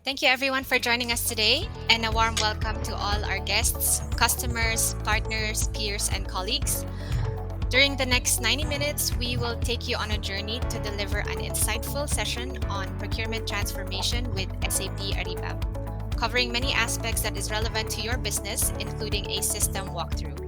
Thank you everyone for joining us today, and a warm welcome to all our guests, customers, partners, peers, and colleagues. During the next 90 minutes, we will take you on a journey to deliver an insightful session on procurement transformation with SAP Ariba, covering many aspects that is relevant to your business, including a system walkthrough.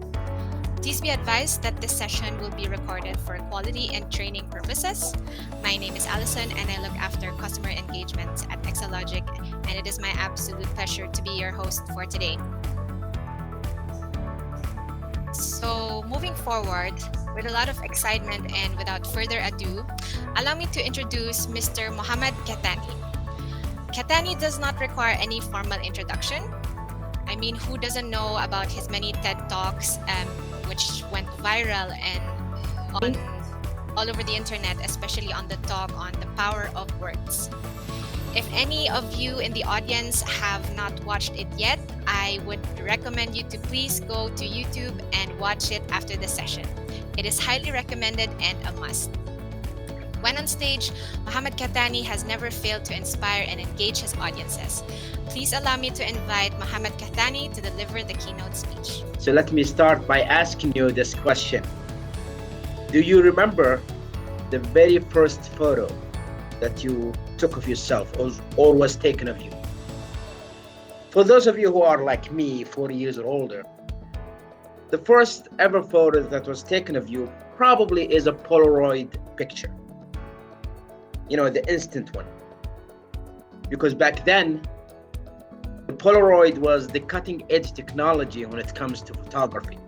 Please be advised that this session will be recorded for quality and training purposes. My name is Allison, and I look after customer engagement at Exalogic, and it is my absolute pleasure to be your host for today. So, moving forward, with a lot of excitement and without further ado, allow me to introduce Mr. Mohammed Katani. Katani does not require any formal introduction. I mean, who doesn't know about his many TED Talks, which went viral and on all over the internet, especially on the talk on the power of words. If any of you in the audience have not watched it yet, I would recommend you to please go to YouTube and watch it after the session. It is highly recommended and a must. When on stage, Mohammed Katani has never failed to inspire and engage his audiences. Please allow me to invite Mohammed Katani to deliver the keynote speech. So let me start by asking you this question. Do you remember the very first photo that you took of yourself or was taken of you? For those of you who are like me, 40 years or older, the first ever photo that was taken of you probably is a Polaroid picture. You know, the instant one. Because back then, the Polaroid was the cutting edge technology when it comes to photography.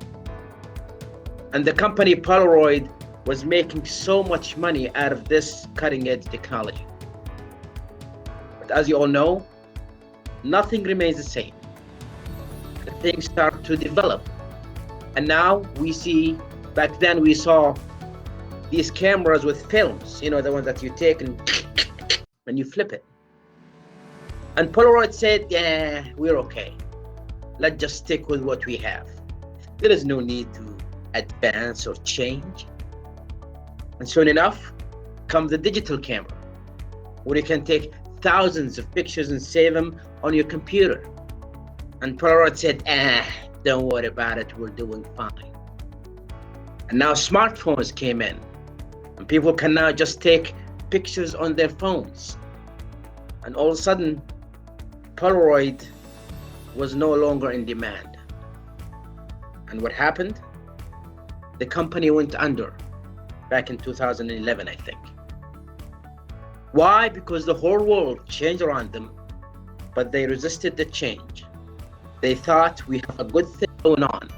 And the company Polaroid was making so much money out of this cutting edge technology. But as you all know, nothing remains the same. Things start to develop. And now we see, back then we saw these cameras with films, you know, the ones that you take and you flip it. And Polaroid said, yeah, we're okay. Let's just stick with what we have. There is no need to advance or change. And soon enough, comes the digital camera, where you can take thousands of pictures and save them on your computer. And Polaroid said, don't worry about it, we're doing fine. And now smartphones came in, and people can now just take pictures on their phones. And all of a sudden, Polaroid was no longer in demand. And what happened? The company went under back in 2011, I think. Why? Because the whole world changed around them, but they resisted the change. They thought, we have a good thing going on.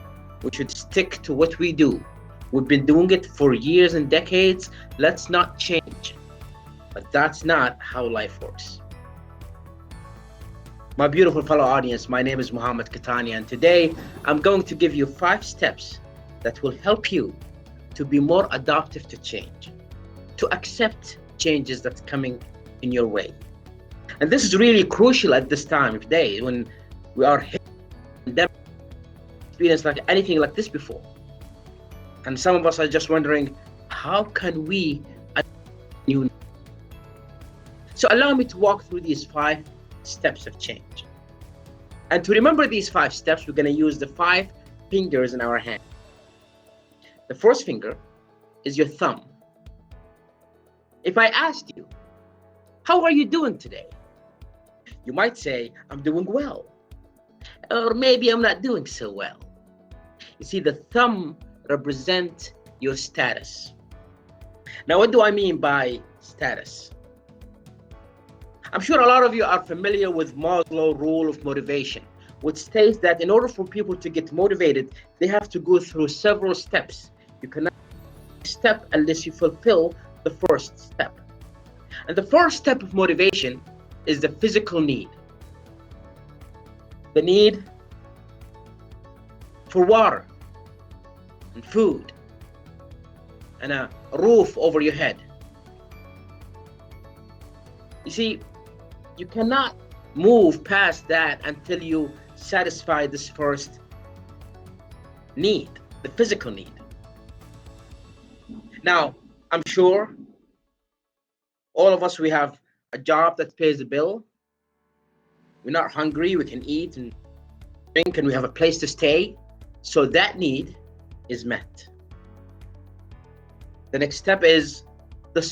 We should stick to what we do. We've been doing it for years and decades. Let's not change. But that's not how life works. My beautiful fellow audience, my name is Mohammed Katani, and today I'm going to give you 5 steps that will help you to be more adaptive to change, to accept changes that's coming in your way. And this is really crucial at this time of day when we are experienced like anything like this before. And some of us are just wondering, how can we adapt? So allow me to walk through these 5 steps of change. And to remember these 5 steps, we're going to use the 5 fingers in our hand. The first finger is your thumb. If I asked you, how are you doing today? You might say, I'm doing well. Or maybe I'm not doing so well. You see, the thumb represents your status. Now, what do I mean by status? I'm sure a lot of you are familiar with Maslow's rule of motivation, which states that in order for people to get motivated, they have to go through several steps. You cannot step unless you fulfill the first step. And the first step of motivation is the physical need. The need for water and food and a roof over your head. You see, you cannot move past that until you satisfy this first need, the physical need. Now, I'm sure all of us, we have a job that pays the bill. we're not hungry, we can eat and drink, and we have a place to stay. So that need is met. The next step is the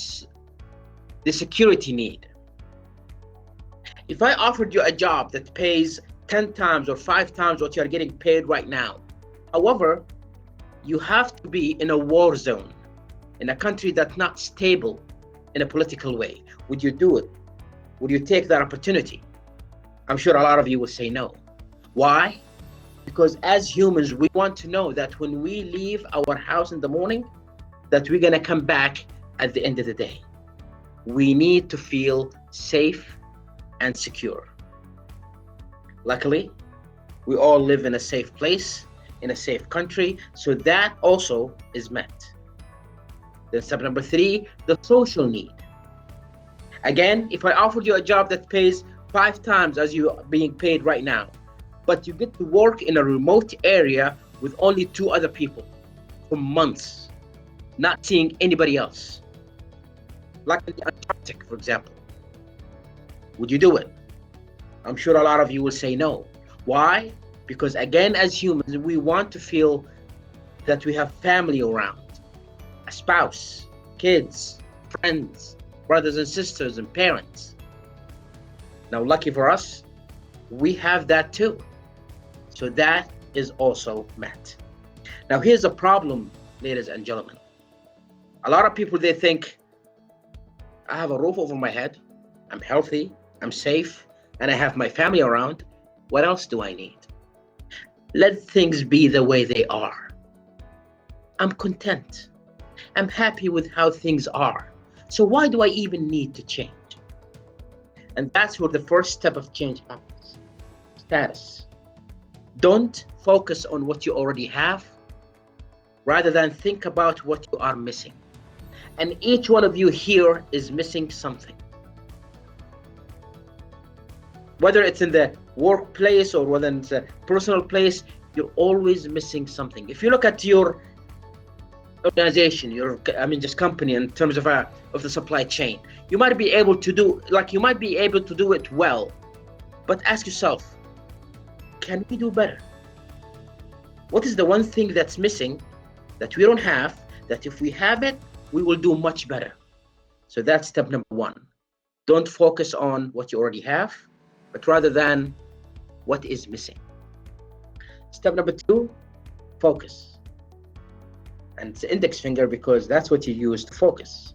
security need. If I offered you a job that pays 10 times or 5 times what you're getting paid right now, however, you have to be in a war zone, in a country that's not stable in a political way, would you do it? Would you take that opportunity? I'm sure a lot of you will say no. Why? Because as humans, we want to know that when we leave our house in the morning, that we're gonna come back at the end of the day. We need to feel safe and secure. Luckily, we all live in a safe place, in a safe country, so that also is met. Then step number 3, the social need. Again, if I offered you a job that pays 5 times as you are being paid right now, but you get to work in a remote area with only 2 other people for months, not seeing anybody else, like in the Antarctic, for example, would you do it? I'm sure a lot of you will say no. Why? Because again, as humans, we want to feel that we have family around, a spouse, kids, friends, brothers and sisters, and parents. Now, lucky for us, we have that too. So that is also met. Now, here's a problem, ladies and gentlemen. A lot of people, they think, I have a roof over my head, I'm healthy, I'm safe, and I have my family around. What else do I need? Let things be the way they are. I'm content. I'm happy with how things are. So why do I even need to change? And that's where the first step of change happens. Status. Don't focus on what you already have, rather than think about what you are missing. And each one of you here is missing something. Whether it's in the workplace or whether it's a personal place, you're always missing something. If you look at your organization, just company, in terms of the supply chain, you might be able to do it well, but ask yourself, can we do better? What is the one thing that's missing that we don't have, that if we have it, we will do much better? So that's step number 1. Don't focus on what you already have, but rather than what is missing. Step number 2, focus. And it's the index finger because that's what you use to focus.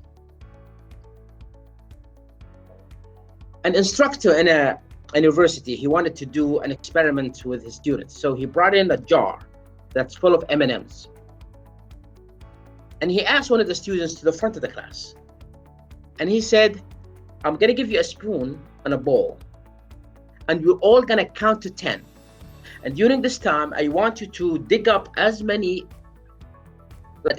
An instructor in a university, he wanted to do an experiment with his students. So he brought in a jar that's full of M&Ms. And he asked one of the students to the front of the class. And he said, I'm gonna give you a spoon and a bowl, and we're all gonna count to 10. And during this time, I want you to dig up as many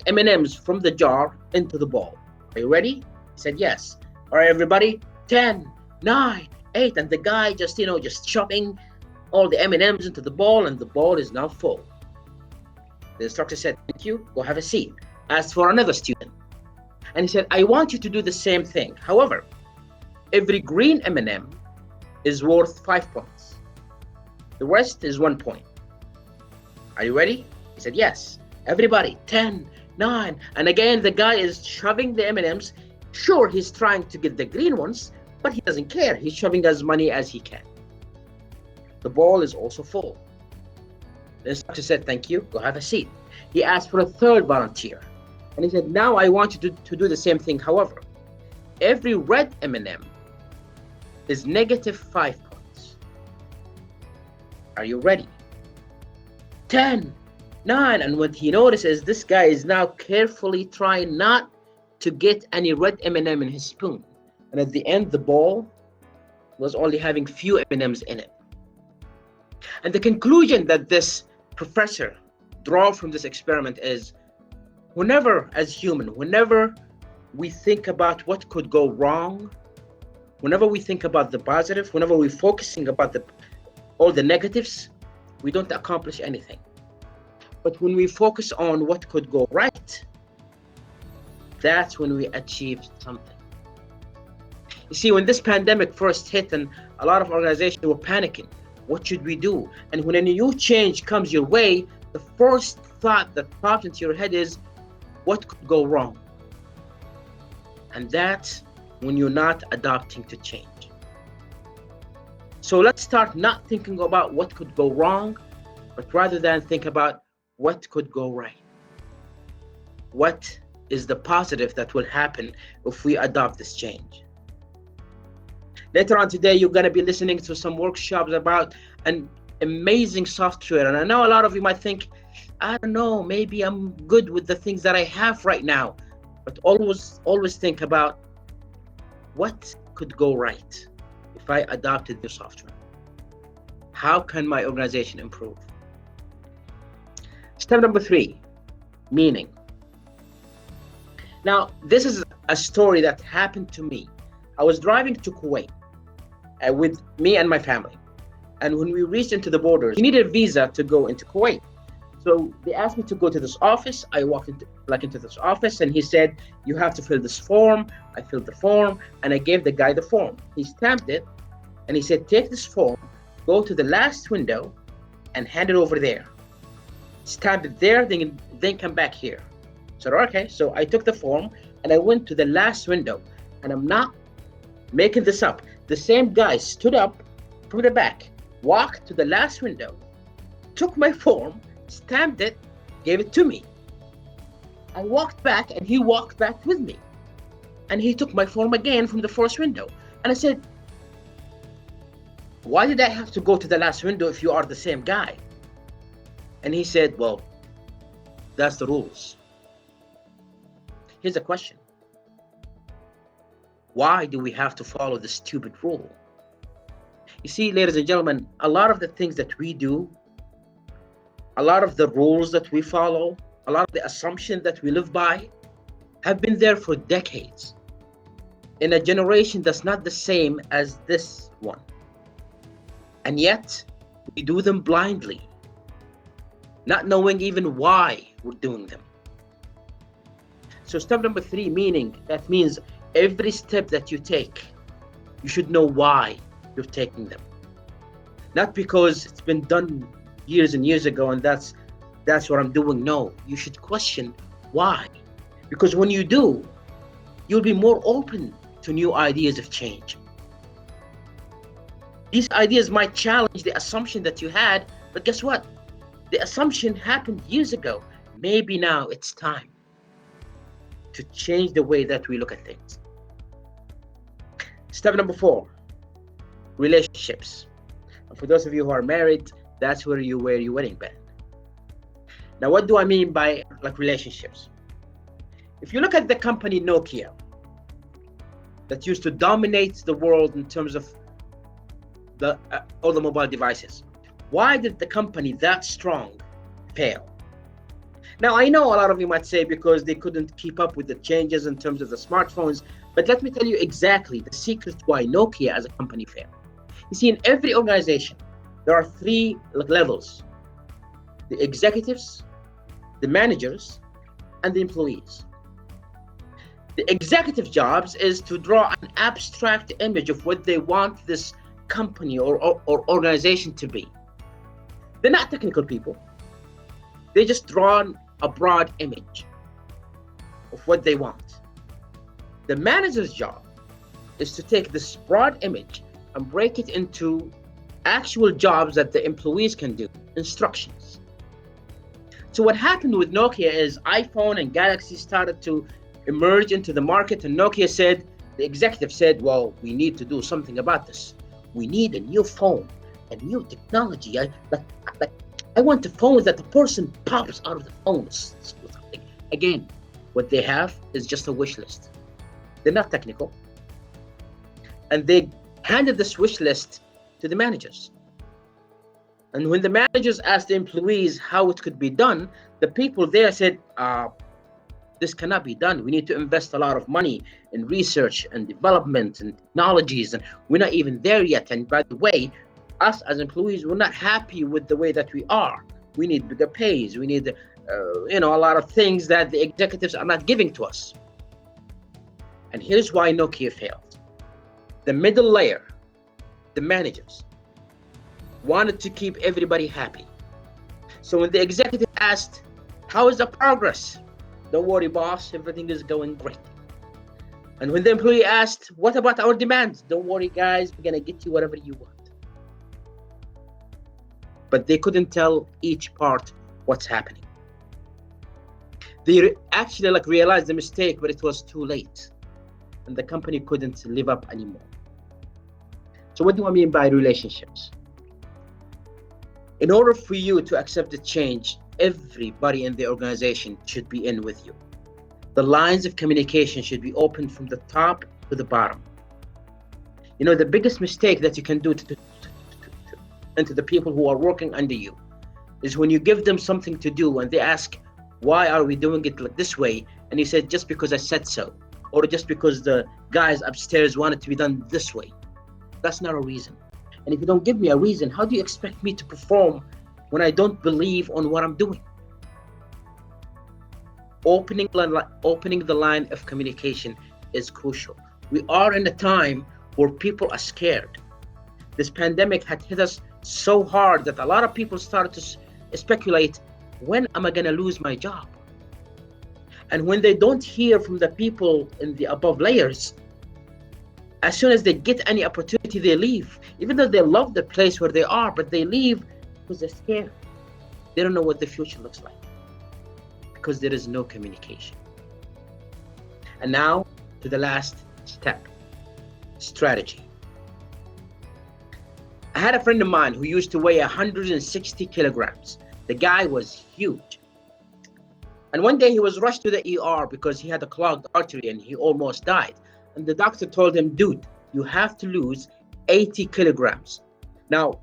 M&Ms from the jar into the bowl. Are you ready? He said, yes. All right, everybody, 10, 9, 8. And the guy just shoving all the M&Ms into the bowl, and the bowl is now full. The instructor said, thank you, go have a seat. Asked for another student. And he said, I want you to do the same thing. However, every green M&M is worth 5 points. The rest is 1 point. Are you ready? He said, yes. Everybody, 10, 9. And again, the guy is shoving the M&Ms. Sure, he's trying to get the green ones, but he doesn't care. He's shoving as many as he can. The bowl is also full. The instructor said, thank you, go have a seat. He asked for a third volunteer. And he said, now I want you to do the same thing. However, every red M&M is negative 5 points. Are you ready? 10, 9. And what he notices, this guy is now carefully trying not to get any red M&M in his spoon. And at the end, the bowl was only having few M&Ms in it. And the conclusion that this professor draw from this experiment is, whenever we think about what could go wrong, whenever we think about the positive, whenever we're focusing about all the negatives, we don't accomplish anything. But when we focus on what could go right, that's when we achieve something. You see, when this pandemic first hit and a lot of organizations were panicking, what should we do? And when a new change comes your way, the first thought that pops into your head is, what could go wrong? And that's when you're not adapting to change. So let's start not thinking about what could go wrong, but rather than think about what could go right. What is the positive that will happen if we adopt this change? Later on today, you're going to be listening to some workshops about an amazing software. And I know a lot of you might think, I don't know, maybe I'm good with the things that I have right now. But always think about what could go right if I adopted the software. How can my organization improve? Step number 3, meaning. Now, this is a story that happened to me. I was driving to Kuwait with me and my family. And when we reached into the borders, we needed a visa to go into Kuwait. So they asked me to go to this office. I walked into this office and he said, you have to fill this form. I filled the form and I gave the guy the form. He stamped it and he said, take this form, go to the last window and hand it over there. Stamp it there, then come back here. So okay, so I took the form and I went to the last window, and I'm not making this up. The same guy stood up from the back, walked to the last window, took my form, stamped it, gave it to me. I walked back and he walked back with me. And he took my form again from the first window. And I said, why did I have to go to the last window if you are the same guy? And he said, well, that's the rules. Here's a question. Why do we have to follow this stupid rule? You see, ladies and gentlemen, a lot of the things that we do, a lot of the rules that we follow, a lot of the assumptions that we live by have been there for decades in a generation that's not the same as this one. And yet, we do them blindly, not knowing even why we're doing them. So step number 3, meaning, that means every step that you take, you should know why you're taking them. Not because it's been done years and years ago and that's what I'm doing. No, you should question why. Because when you do, you'll be more open to new ideas of change. These ideas might challenge the assumption that you had, but guess what? The assumption happened years ago. Maybe now it's time to change the way that we look at things. Step number 4, relationships. And for those of you who are married, that's where you wear your wedding band. Now, what do I mean by relationships? If you look at the company Nokia, that used to dominate the world in terms of the automobile devices, why did the company that strong fail? Now, I know a lot of you might say because they couldn't keep up with the changes in terms of the smartphones, but let me tell you exactly the secret why Nokia as a company failed. You see, in every organization, there are 3 levels: the executives, the managers, and the employees. The executive jobs is to draw an abstract image of what they want this company or organization to be. They're not technical people. They just draw a broad image of what they want. The manager's job is to take this broad image and break it into actual jobs that the employees can do, instructions. So what happened with Nokia is iPhone and Galaxy started to emerge into the market, and Nokia said, the executive said, well, we need to do something about this. We need a new phone, a new technology. I want a phone that the person pops out of the phone. Again, what they have is just a wish list. They're not technical. And they handed this wish list to the managers. And when the managers asked the employees how it could be done, the people there said, this cannot be done. We need to invest a lot of money in research and development and technologies, and we're not even there yet. And by the way, us as employees, we're not happy with the way that we are. We need bigger pays. We need, a lot of things that the executives are not giving to us. And here's why Nokia failed. The middle layer, the managers, wanted to keep everybody happy. So when the executive asked, how is the progress? Don't worry, boss, everything is going great. And when the employee asked, what about our demands? Don't worry, guys, we're gonna get you whatever you want. But they couldn't tell each part what's happening. They actually realized the mistake, but it was too late. And the company couldn't live up anymore. So what do I mean by relationships? In order for you to accept the change, everybody in the organization should be in with you. The lines of communication should be open from the top to the bottom. You know, the biggest mistake that you can do to the people who are working under you is when you give them something to do and they ask, why are we doing it like this way? And you said, just because I said so, or just because the guys upstairs want it to be done this way. That's not a reason. And if you don't give me a reason, how do you expect me to perform when I don't believe on what I'm doing? Opening the line of communication is crucial. We are in a time where people are scared. This pandemic had hit us so hard that a lot of people started to speculate, when am I gonna lose my job? And when they don't hear from the people in the above layers, as soon as they get any opportunity, they leave. Even though they love the place where they are, but they leave because they're scared. They don't know what the future looks like because there is no communication. And now to the last step, strategy. I had a friend of mine who used to weigh 160 kilograms. The guy was huge. And one day he was rushed to the ER because he had a clogged artery and he almost died. And the doctor told him, dude, you have to lose 80 kilograms. Now,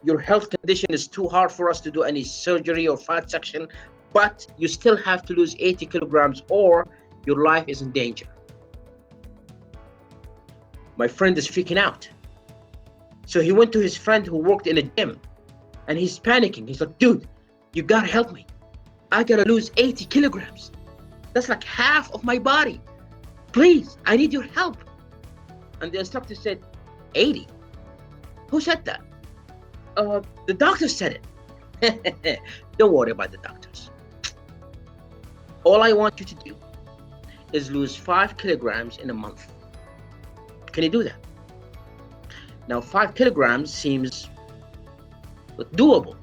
your health condition is too hard for us to do any surgery or fat section, but you still have to lose 80 kilograms or your life is in danger. My friend is freaking out. So he went to his friend who worked in a gym and he's panicking. He's like, dude, you gotta help me. I gotta lose 80 kilograms. That's like half of my body. Please, I need your help. And the instructor said, 80? Who said that? The doctor said it. Don't worry about the doctors. All I want you to do is lose 5 kilograms in a month. Can you do that? Now, 5 kilograms seems doable.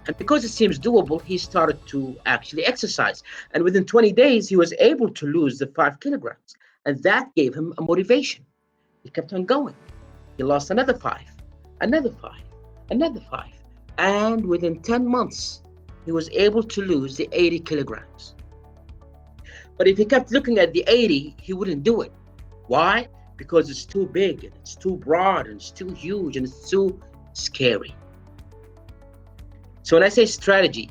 And because it seems doable, he started to actually exercise. And within 20 days, he was able to lose the 5 kilograms. And that gave him a motivation. He kept on going. He lost another 5, another 5, another 5. And within 10 months, he was able to lose the 80 kilograms. But if he kept looking at the 80, he wouldn't do it. Why? Because it's too big, and it's too broad, and it's too huge, and it's too scary. So when I say strategy,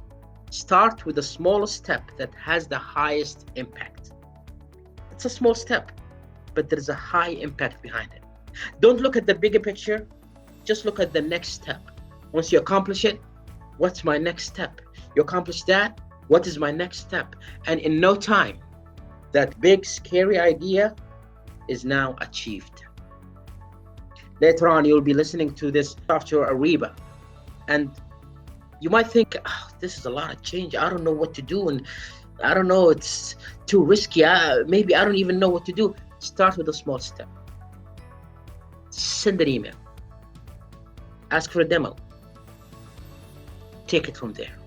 start with the smallest step that has the highest impact. It's a small step, but there is a high impact behind it. Don't look at the bigger picture, just look at the next step. Once you accomplish it, what's my next step? You accomplish that, what is my next step? And in no time, that big scary idea is now achieved. Later on, you'll be listening to this software Ariba, and you might think, oh, this is a lot of change. I don't know what to do, and I don't know, it's too risky. Maybe I don't even know what to do. Start with a small step. Send an email. Ask for a demo. Take it from there.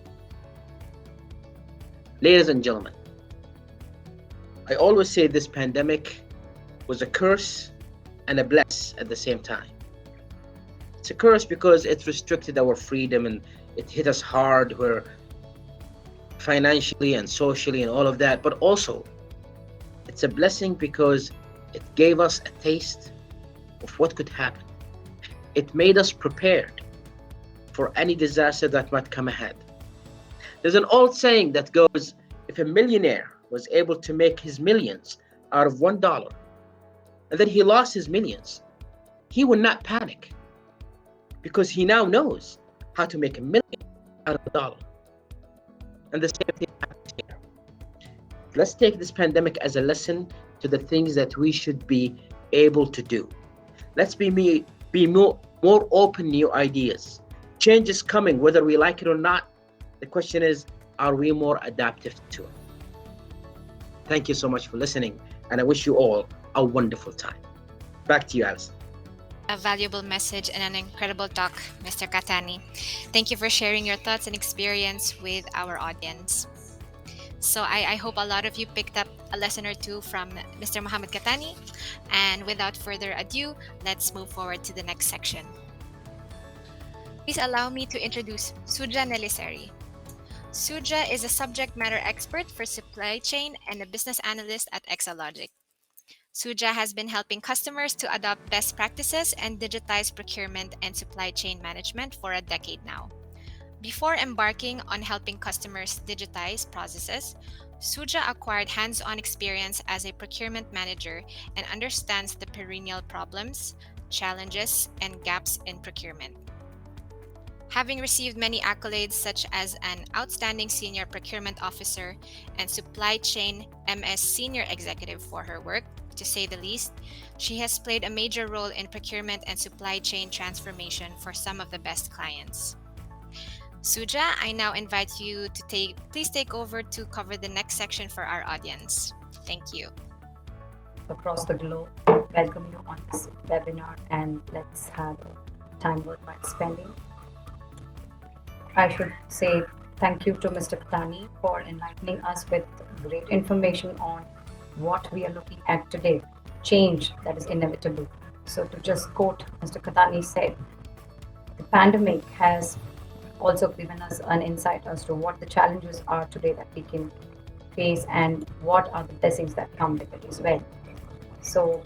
Ladies and gentlemen, I always say this pandemic was a curse and a bless at the same time. It's a curse because it restricted our freedom and it hit us hard, where financially and socially and all of that, but also it's a blessing because it gave us a taste of what could happen. It made us prepared for any disaster that might come ahead. There's an old saying that goes, if a millionaire was able to make his millions out of $1, and then he lost his millions, he would not panic because he now knows how to make $1 million out of $1. And the same thing happens here. Let's take this pandemic as a lesson to the things that we should be able to do. Let's be more open, new ideas. Change is coming, whether we like it or not. The question is, are we more adaptive to it? Thank you so much for listening, and I wish you all a wonderful time. Back to you, Alison. A valuable message and an incredible talk, Mr. Katani. Thank you for sharing your thoughts and experience with our audience. So I hope a lot of you picked up a lesson or two from Mr. Mohammed Katani. And without further ado, let's move forward to the next section. Please allow me to introduce Suja Neliseri. Suja is a subject matter expert for supply chain and a business analyst at Exalogic. Suja has been helping customers to adopt best practices and digitize procurement and supply chain management for a decade now. Before embarking on helping customers digitize processes, Suja acquired hands-on experience as a procurement manager and understands the perennial problems, challenges, and gaps in procurement. Having received many accolades such as an outstanding senior procurement officer and supply chain MS senior executive for her work, to say the least, she has played a major role in procurement and supply chain transformation for some of the best clients. Suja, I now invite you to please take over to cover the next section for our audience. Thank you. Across the globe, welcome you on this webinar, and let's have time worthwhile spending. I should say thank you to Mr. Katani for enlightening us with great information on what we are looking at today, change that is inevitable. So to just quote Mr. Katani said, the pandemic has also given us an insight as to what the challenges are today that we can face and what are the blessings that come with it as well. So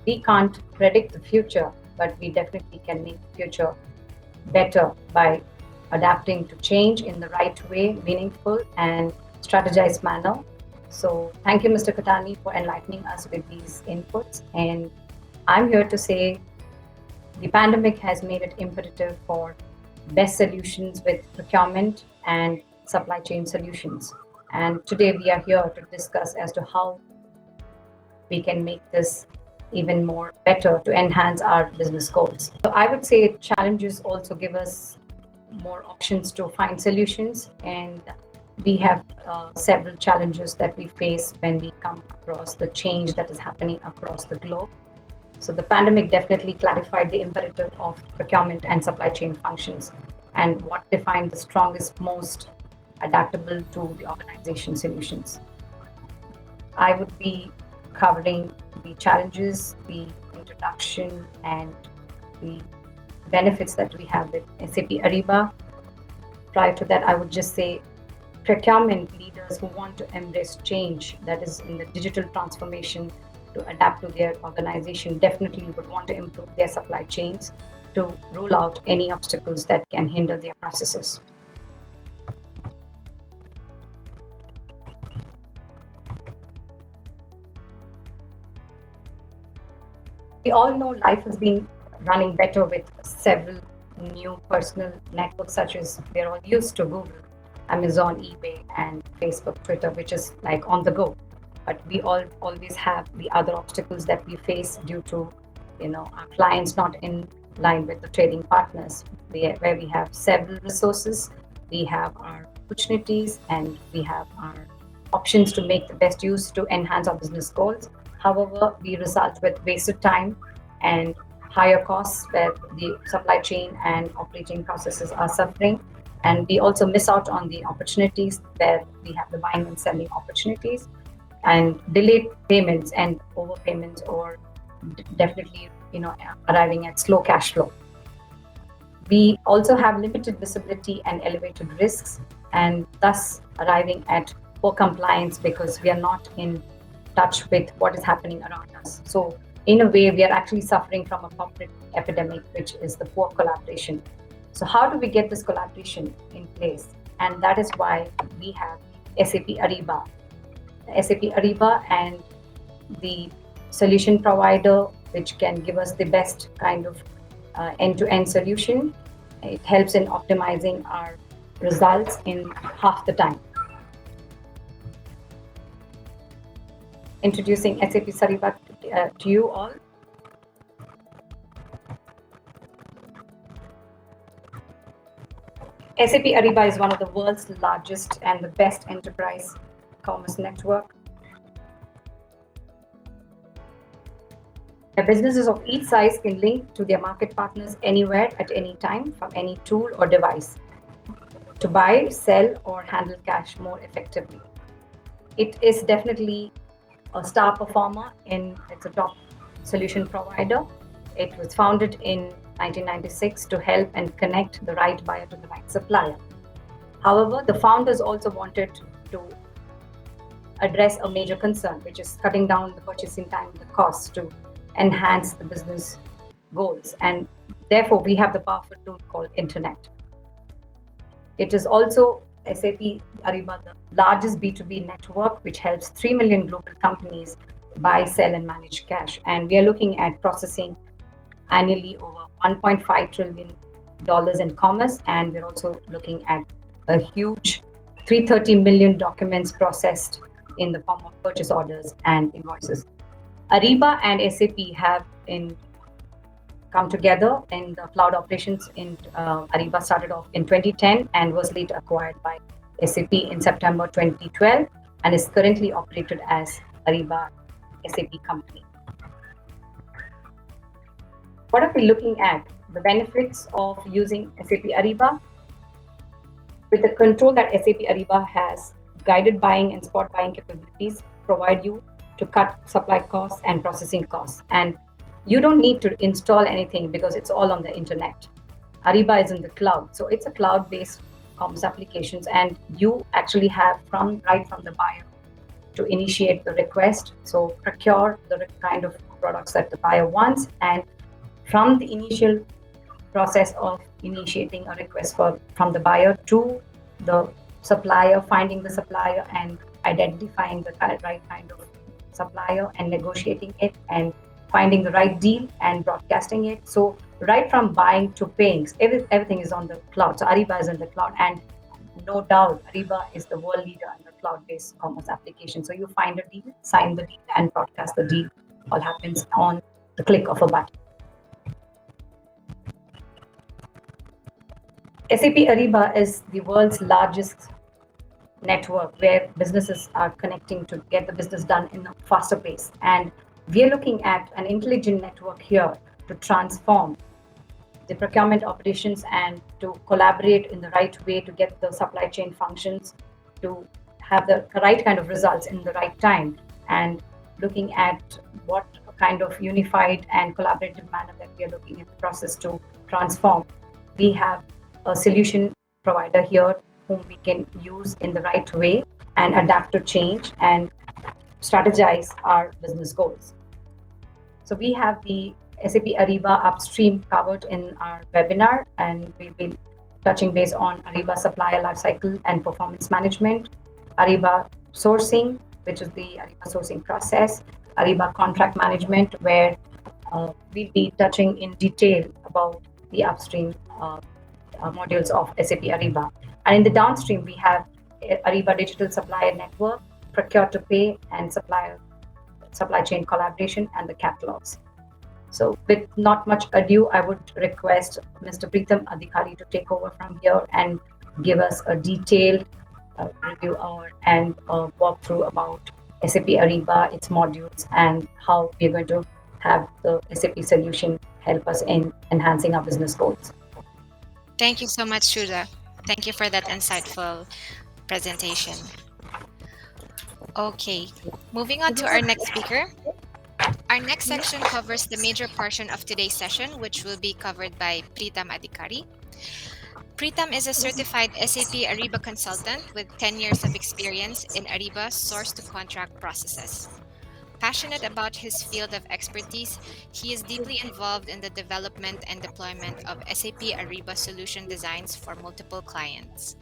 we can't predict the future, but we definitely can make the future better by adapting to change in the right way, meaningful and strategized manner. So thank you, Mr. Katani, for enlightening us with these inputs. And I'm here to say the pandemic has made it imperative for best solutions with procurement and supply chain solutions. And today we are here to discuss as to how we can make this even more better to enhance our business goals. So I would say challenges also give us more options to find solutions, and we have several challenges that we face when we come across the change that is happening across the globe. So the pandemic definitely clarified the imperative of procurement and supply chain functions and what defined the strongest, most adaptable to the organization solutions. I would be covering the challenges, the introduction, and the benefits that we have with SAP Ariba. Prior to that, I would just say procurement leaders who want to embrace change that is in the digital transformation to adapt to their organization definitely would want to improve their supply chains to rule out any obstacles that can hinder their processes. We all know life has been running better with several new personal networks, such as we're all used to Google, Amazon, eBay, and Facebook, Twitter, which is like on the go. But we always have the other obstacles that we face due to, our clients not in line with the trading partners, where we have several resources, we have our opportunities, and we have our options to make the best use to enhance our business goals. However, we result with wasted time and higher costs where the supply chain and operating processes are suffering. And we also miss out on the opportunities where we have the buying and selling opportunities, and delayed payments and overpayments, or definitely, arriving at slow cash flow. We also have limited visibility and elevated risks, and thus arriving at poor compliance because we are not in touch with what is happening around us. So in a way, we are actually suffering from a corporate epidemic, which is the poor collaboration. So how do we get this collaboration in place? And that is why we have SAP Ariba. SAP Ariba and the solution provider, which can give us the best kind of end-to-end solution. It helps in optimizing our results in half the time. introducing SAP Ariba to you all. SAP Ariba is one of the world's largest and the best enterprise commerce network. Businesses of each size can link to their market partners anywhere at any time from any tool or device to buy, sell, or handle cash more effectively. It is definitely a star performer it's a top solution provider. It was founded in 1996 to help and connect the right buyer to the right supplier. However, the founders also wanted to address a major concern, which is cutting down the purchasing time and the cost to enhance the business goals. And therefore, we have the powerful tool called Internet. It is also SAP Ariba, the largest B2B network, which helps 3 million global companies buy, sell, and manage cash. And we are looking at processing annually over $1.5 trillion in commerce. And we're also looking at a huge 330 million documents processed in the form of purchase orders and invoices. Ariba and SAP have come together in the cloud operations. Ariba started off in 2010 and was later acquired by SAP in September 2012 and is currently operated as Ariba SAP company. What are we looking at? The benefits of using SAP Ariba. With the control that SAP Ariba has, guided buying and spot buying capabilities provide you to cut supply costs and processing costs. And you don't need to install anything because it's all on the internet. Ariba is in the cloud. So it's a cloud-based commerce applications, and you actually have right from the buyer to initiate the request. So procure the kind of products that the buyer wants, and from the initial process of initiating a request from the buyer to the supplier, finding the supplier and identifying the right kind of supplier and negotiating it and finding the right deal and broadcasting it. So right from buying to paying, everything is on the cloud. So Ariba is in the cloud, and no doubt Ariba is the world leader in the cloud-based commerce application. So you find a deal, sign the deal, and broadcast the deal. All happens on the click of a button. SAP Ariba is the world's largest network where businesses are connecting to get the business done in a faster pace. And we are looking at an intelligent network here to transform the procurement operations and to collaborate in the right way to get the supply chain functions to have the right kind of results in the right time, and looking at what kind of unified and collaborative manner that we are looking at the process to transform. We have a solution provider here whom we can use in the right way and adapt to change and strategize our business goals. So we have the SAP Ariba upstream covered in our webinar, and we'll be touching base on Ariba supplier lifecycle and performance management, Ariba sourcing, which is the Ariba sourcing process, Ariba contract management, where we'll be touching in detail about the upstream modules of SAP Ariba. And in the downstream, we have Ariba Digital Supplier Network, Procure to Pay, and supply chain collaboration, and the catalogs. So with not much ado, I would request Mr. Preetam Adhikari to take over from here and give us a detailed review and walk through about SAP Ariba, its modules, and how we're going to have the SAP solution help us in enhancing our business goals. Thank you so much, Shudha. Thank you for that insightful presentation. Okay, moving on to our next speaker. Our next section covers the major portion of today's session, which will be covered by Preetam Adhikari. Preetam is a certified SAP Ariba consultant with 10 years of experience in Ariba source-to-contract processes. Passionate about his field of expertise, he is deeply involved in the development and deployment of SAP Ariba solution designs for multiple clients.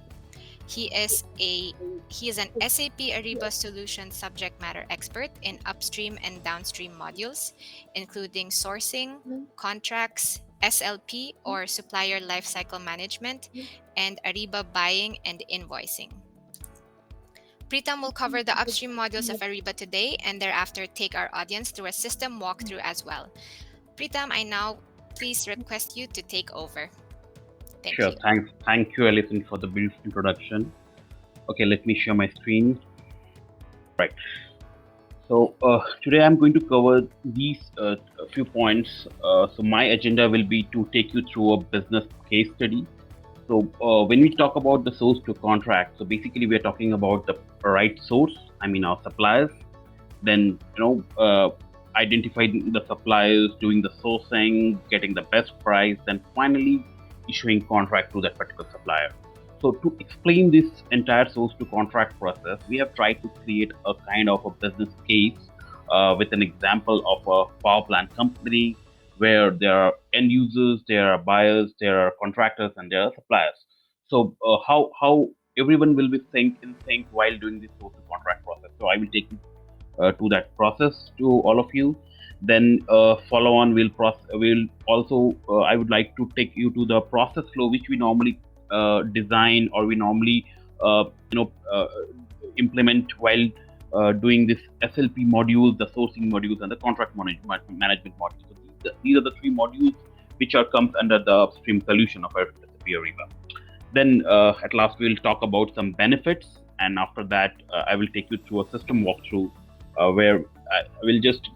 He is an SAP Ariba solution subject matter expert in upstream and downstream modules, including sourcing, contracts, SLP or supplier lifecycle management, and Ariba buying and invoicing. Pritam will cover the upstream modules of Ariba today and thereafter take our audience through a system walkthrough as well. Pritam, I now please request you to take over. Thank Sure. you. Thank you, Alison, for the brief introduction. Okay, let me share my screen. Right. So today I'm going to cover these a few points. So my agenda will be to take you through a business case study. So when we talk about the source to contract, so basically we are talking about the right source. I mean our suppliers. Then identifying the suppliers, doing the sourcing, getting the best price, then finally issuing contract to that particular supplier. So to explain this entire source to contract process, we have tried to create a kind of a business case with an example of a power plant company where there are end users, there are buyers, there are contractors, and there are suppliers. So how everyone will be in sync while doing this source to contract process. So I will take you to that process to all of you. Then follow on, we'll also I would like to take you to the process flow which we normally design or we normally uh, you know uh, implement while doing this SLP modules, the sourcing modules, and the contract management modules. So these are the three modules which are comes under the upstream solution of our SAP Ariba. Then at last we'll talk about some benefits, and after that I will take you through a system walkthrough where I will just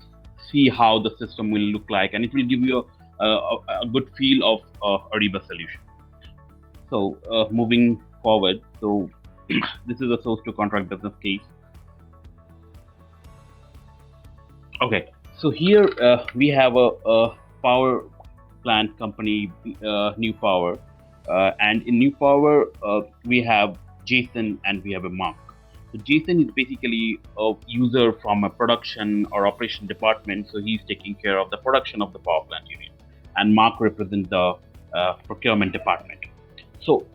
see how the system will look like, and it will give you a good feel of Ariba solution. So moving forward, so this is a source to contract business case. Okay, so here we have a power plant company, New Power, and in New Power we have Jason and we have a Mark. So Jason is basically a user from a production or operation department, so he's taking care of the production of the power plant unit, and Mark represents the procurement department. So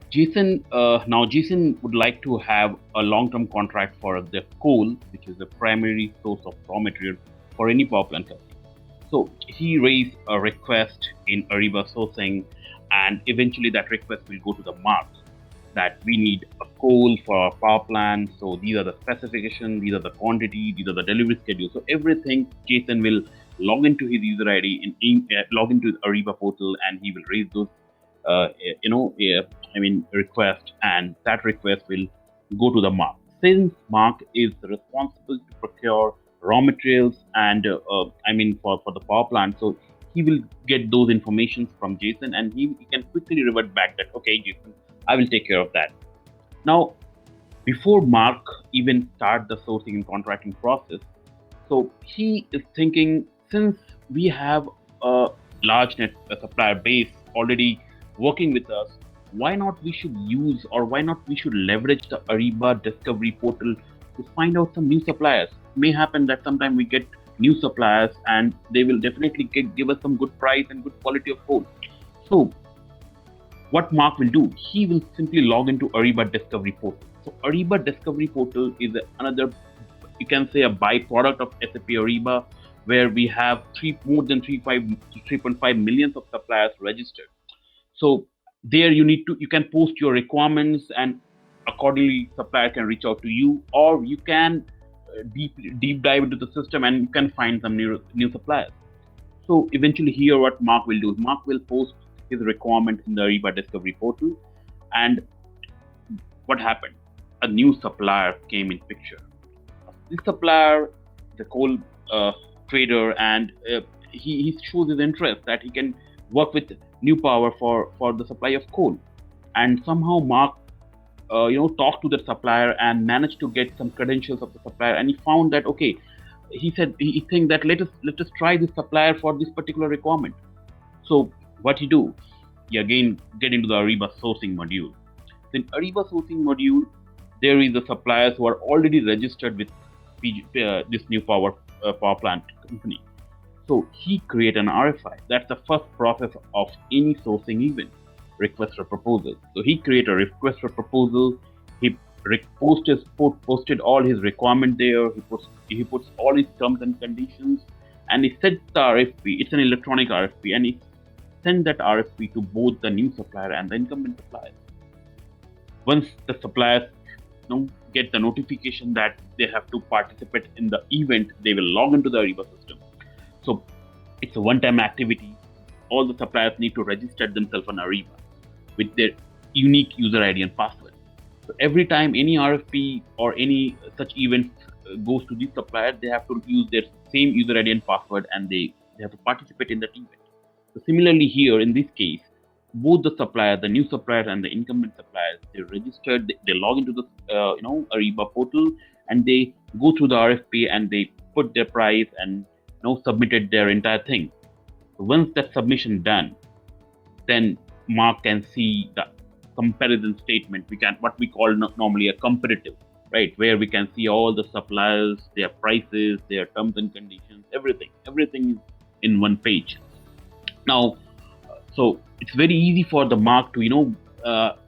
Jason would like to have a long-term contract for the coal, which is the primary source of raw material for any power plant company. So he raised a request in Ariba sourcing, and eventually that request will go to the Mark that we need a coal for our power plant. So these are the specifications, these are the quantity, these are the delivery schedule. So everything Jason will log into his user ID log into the Ariba portal, and he will raise those request, and that request will go to the Mark. Since Mark is responsible to procure raw materials and for the power plant, so he will get those informations from Jason, and he can quickly revert back that, okay, Jason, I will take care of that. Now, before Mark even start the sourcing and contracting process, so he is thinking, since we have a large supplier base already working with us, why not we should use, or why not we should leverage the Ariba discovery portal to find out some new suppliers. It may happen that sometime we get new suppliers and they will definitely give us some good price and good quality of coal. So what Mark will do, he will simply log into Ariba discovery portal. So Ariba discovery portal is another, you can say, a byproduct of SAP Ariba, where we have more than 3.5 million of suppliers registered. So there you can post your requirements, and accordingly supplier can reach out to you, or you can deep dive into the system and you can find some new suppliers. So eventually here what Mark will do is Mark will post his requirement in the Ariba discovery portal, and what happened? A new supplier came in picture. This supplier, the coal trader, and he shows his interest that he can work with New Power for the supply of coal. And somehow Mark talked to the supplier and managed to get some credentials of the supplier, and he found that, okay, he said he thinks that let us try this supplier for this particular requirement. So what he do? He again get into the Ariba sourcing module. In Ariba sourcing module, there is the suppliers who are already registered with this New Power power plant company. So he create an RFI. That's the first process of any sourcing event, request for proposal. So he create a request for proposal. He posted all his requirement there. He puts all his terms and conditions, and he sent the RFP. It's an electronic RFP, and he sent that RFP to both the new supplier and the incumbent supplier. Once the suppliers get the notification that they have to participate in the event, they will log into the Ariba system. So it's a one-time activity. All the suppliers need to register themselves on Ariba with their unique user ID and password. So every time any RFP or any such event goes to the supplier, they have to use their same user ID and password, and they have to participate in that event. So similarly here in this case, both the supplier, the new supplier and the incumbent suppliers, they registered, they log into the Ariba portal, and they go through the RFP and they put their price and submitted their entire thing. So once that submission done, then Mark can see the comparison statement. We can what we call normally a comparative, right, where we can see all the suppliers, their prices, their terms and conditions, everything is in one page. Now, so it's very easy for the Mark to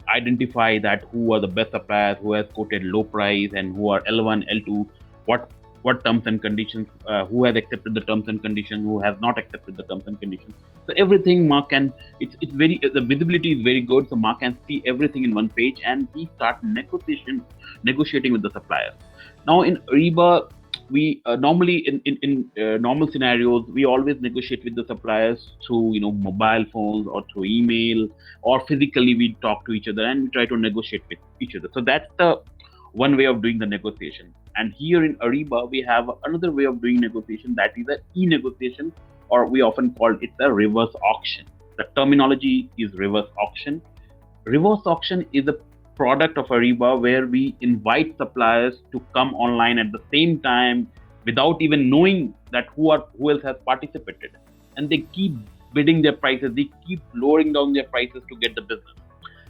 identify that who are the best suppliers, who has quoted low price, and who are L1, L2, what terms and conditions, who has accepted the terms and conditions, who has not accepted the terms and conditions. So everything Mark can, it's very, the visibility is very good. So Mark can see everything in one page, and he start negotiating with the suppliers. Now in Ariba, we normally in normal scenarios, we always negotiate with the suppliers through mobile phones or through email, or physically we talk to each other and we try to negotiate with each other. So that's the one way of doing the negotiation. And here in Ariba, we have another way of doing negotiation, that is an e-negotiation, or we often call it a reverse auction. The terminology is reverse auction. Reverse auction is a product of Ariba where we invite suppliers to come online at the same time without even knowing that who else has participated, and they keep bidding their prices, they keep lowering down their prices to get the business.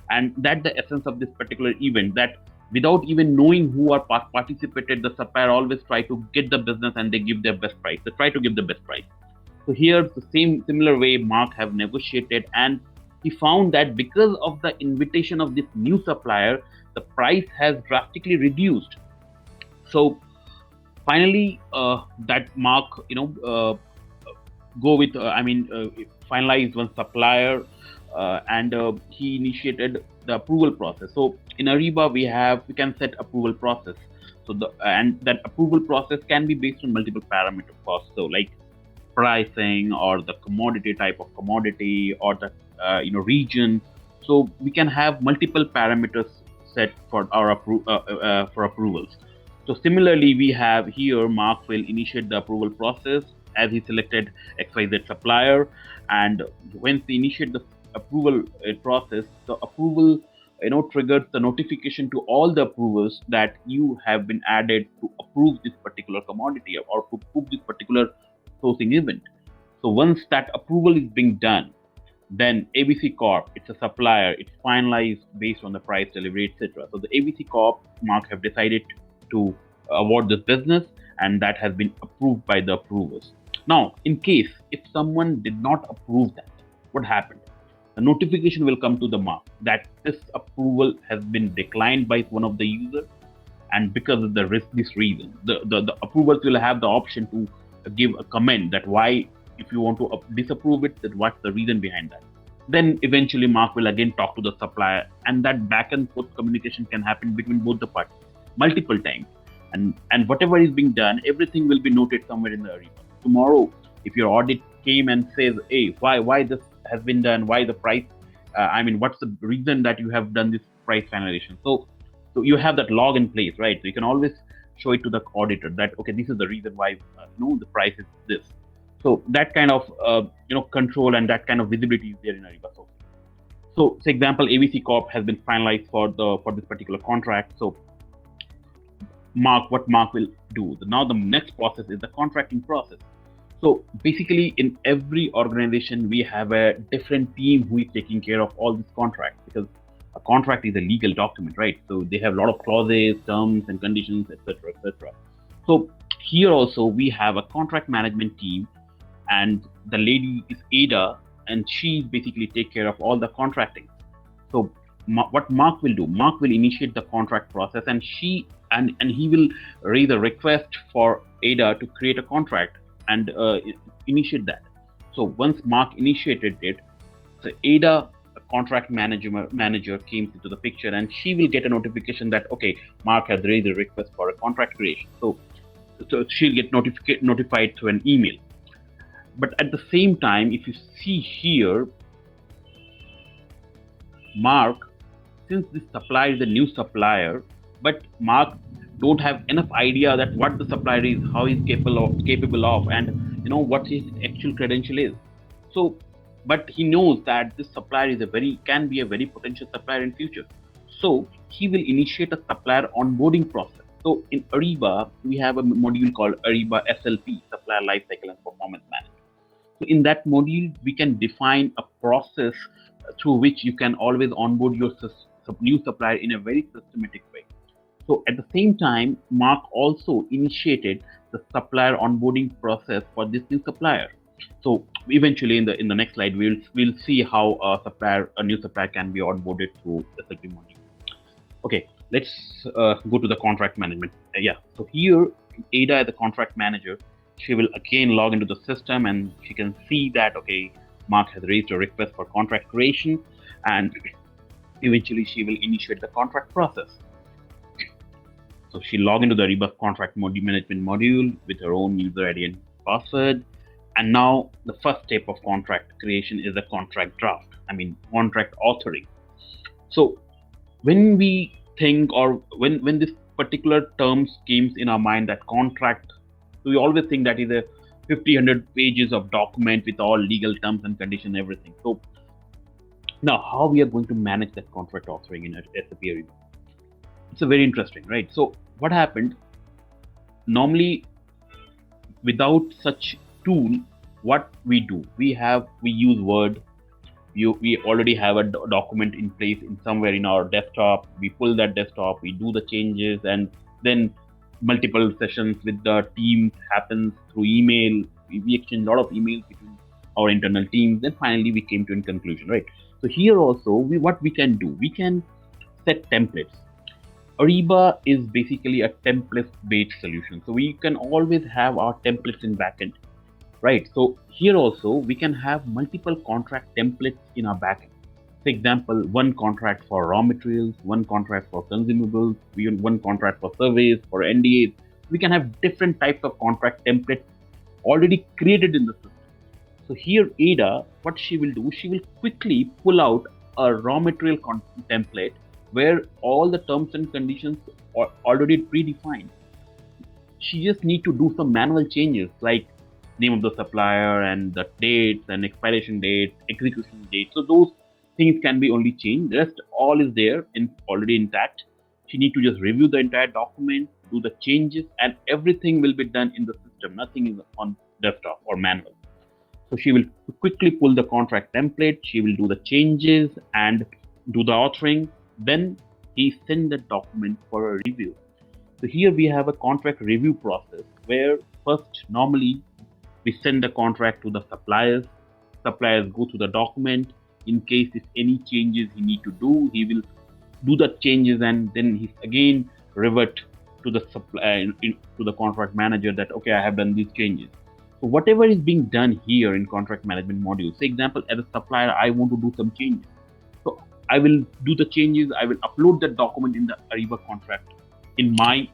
And that's the essence of this particular event, that without even knowing who are participated, the supplier always try to get the business and they give their best price. They try to give the best price. So here, the similar way Mark have negotiated, and he found that because of the invitation of this new supplier, the price has drastically reduced. So finally, that Mark, finalized one supplier, and he initiated the approval process. So in Ariba, we can set approval process. So and that approval process can be based on multiple parameters, of course. So like pricing, or the commodity type of commodity, or the region. So we can have multiple parameters set for our for approvals. So similarly, we have here Mark will initiate the approval process as he selected XYZ supplier, and once they initiate the approval process, the approval triggers the notification to all the approvers that you have been added to approve this particular commodity or to approve this particular sourcing event. So once that approval is being done, then ABC Corp, it's a supplier, it's finalized based on the price, delivery, etc. So the ABC Corp, Mark have decided to award this business, and that has been approved by the approvers. Now, in case if someone did not approve that, what happened? The notification will come to the Mark that this approval has been declined by one of the users, and because of this reason, the approvers will have the option to give a comment that why, if you want to disapprove it, that what's the reason behind that. Then eventually Mark will again talk to the supplier, and that back and forth communication can happen between both the parties multiple times. And whatever is being done, everything will be noted somewhere in the Ariba. Tomorrow, if your audit came and says, hey, why this has been done, why the price, what's the reason that you have done this price finalization? So you have that log in place, right? So you can always show it to the auditor that, okay, this is the reason why the price is this. So that kind of control and that kind of visibility is there in Ariba. So for example, ABC Corp has been finalized for this particular contract. So what Mark will do. Now the next process is the contracting process. So basically, in every organization, we have a different team who is taking care of all these contracts, because a contract is a legal document, right? So they have a lot of clauses, terms and conditions, etc., etc. So here also we have a contract management team, and the lady is Ada, and she basically take care of all the contracting. So what Mark will do, Mark will initiate the contract process, and he will raise a request for Ada to create a contract and initiate that. So once Mark initiated it, so Ada contract manager came into the picture, and she will get a notification that, okay, Mark has raised a request for a contract creation. So she'll get notified through an email. But at the same time, if you see here, Mark, since this supplier is a new supplier, but Mark don't have enough idea that what the supplier is, how he's capable of, and what his actual credential is. So, but he knows that this supplier can be a very potential supplier in future. So he will initiate a supplier onboarding process. So in Ariba, we have a module called Ariba SLP, Supplier Lifecycle and Performance Management. So in that module, we can define a process through which you can always onboard your new supplier in a very systematic way. So at the same time, Mark also initiated the supplier onboarding process for this new supplier. So eventually, in the next slide, we'll see how a new supplier can be onboarded through the SLP module. Okay, let's go to the contract management. So here, Ada as the contract manager, she will again log into the system, and she can see that, okay, Mark has raised a request for contract creation, and eventually she will initiate the contract process. So she log into the Ariba contract management module with her own user ID and password. And now the first step of contract creation is the contract draft. Contract authoring. So when we think, or when this particular term comes in our mind, that contract, so we always think that is a 100 pages of document with all legal terms and conditions, everything. So now how we are going to manage that contract authoring in SAP Ariba? It's a very interesting, right? So what happened, normally without such tool, what we do, we use Word. We already have a document in place in somewhere in our desktop. We pull that desktop, we do the changes, and then multiple sessions with the team happens through email. We exchange a lot of emails between our internal teams. Then finally we came to a conclusion, right? So here also, what we can do, we can set templates. Ariba is basically a template-based solution. So we can always have our templates in backend, right? So here also, we can have multiple contract templates in our backend. For example, one contract for raw materials, one contract for consumables, one contract for surveys, for NDAs. We can have different types of contract templates already created in the system. So here, Ada, what she will do, she will quickly pull out a raw material template where all the terms and conditions are already predefined. She just need to do some manual changes, like name of the supplier and the dates and expiration dates, execution dates. So those things can be only changed. The rest all is there and already intact. She need to just review the entire document, do the changes, and everything will be done in the system. Nothing is on desktop or manual. So she will quickly pull the contract template. She will do the changes and do the authoring. Then he send the document for a review. So here we have a contract review process where first, normally, we send the contract to the suppliers. Suppliers go to the document. In case if any changes he need to do, he will do the changes, and then he again revert to the to the contract manager that, okay, I have done these changes. So whatever is being done here in contract management module, say example, as a supplier, I want to do some changes. So I will do the changes. I will upload that document in the Ariba contract in my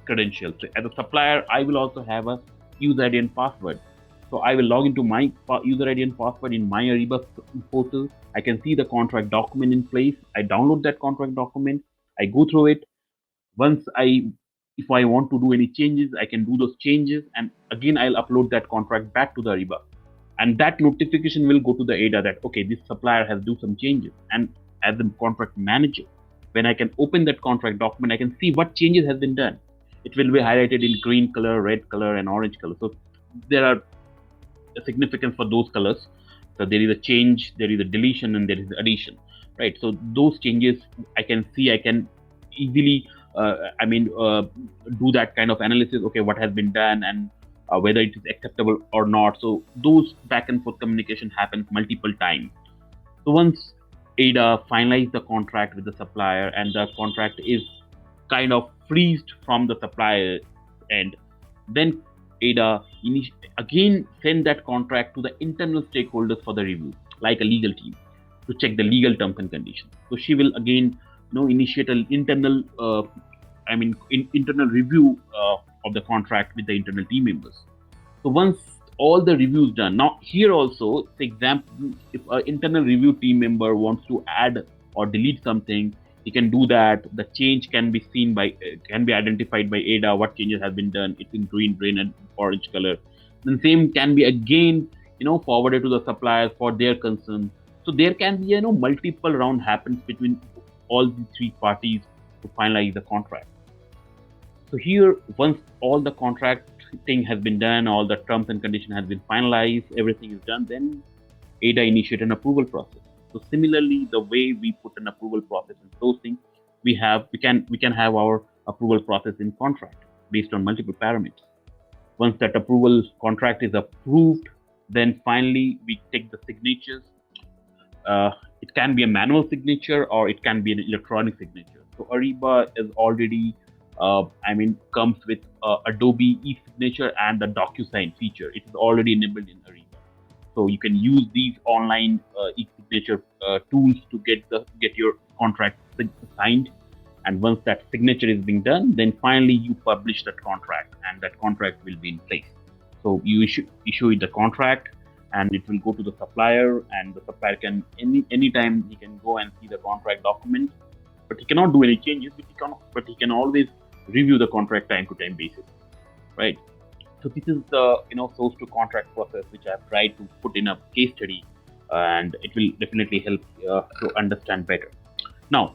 credentials. So as a supplier, I will also have a user ID and password. So I will log into my user ID and password in my Ariba portal. I can see the contract document in place. I download that contract document. I go through it. If I want to do any changes, I can do those changes. And again, I'll upload that contract back to the Ariba. And that notification will go to the Ada that, okay, this supplier has do some changes. And as the contract manager, when I can open that contract document, I can see what changes has been done. It will be highlighted in green color, red color, and orange color. So there are a significance for those colors. So there is a change, there is a deletion, and there is addition, right? So those changes I can see, I can easily, do that kind of analysis. Okay, what has been done and whether it is acceptable or not. So those back and forth communication happens multiple times. So once Ada finalizes the contract with the supplier and the contract is kind of freezed from the supplier end, then Ada again send that contract to the internal stakeholders for the review, like a legal team. to check the legal terms and conditions. So she will again, initiate an internal, internal review of the contract with the internal team members. So once all the reviews done, now here also, for example, if an internal review team member wants to add or delete something, he can do that. The change can be seen can be identified by ADA, what changes have been done. It's in green, and orange color. Then same can be again, forwarded to the suppliers for their concern. So there can be, multiple round happens between all the three parties to finalize the contract. So here, once all the contract thing has been done, all the terms and conditions has been finalized, everything is done, then ADA initiate an approval process. So similarly, the way we put an approval process in sourcing, we can have our approval process in contract based on multiple parameters. Once that approval contract is approved, then finally we take the signatures. It can be a manual signature or it can be an electronic signature. So Ariba is already, comes with Adobe e-signature and the DocuSign feature. It is already enabled in Ariba. So you can use these online e-signature tools to get your contract signed. And once that signature is being done, then finally you publish that contract, and that contract will be in place. So you issue the contract, and it will go to the supplier, and the supplier can anytime he can go and see the contract document, but he cannot do any changes. But he can always review the contract time to time basis, right? So this is the source to contract process which I've tried to put in a case study, and it will definitely help to understand better. Now,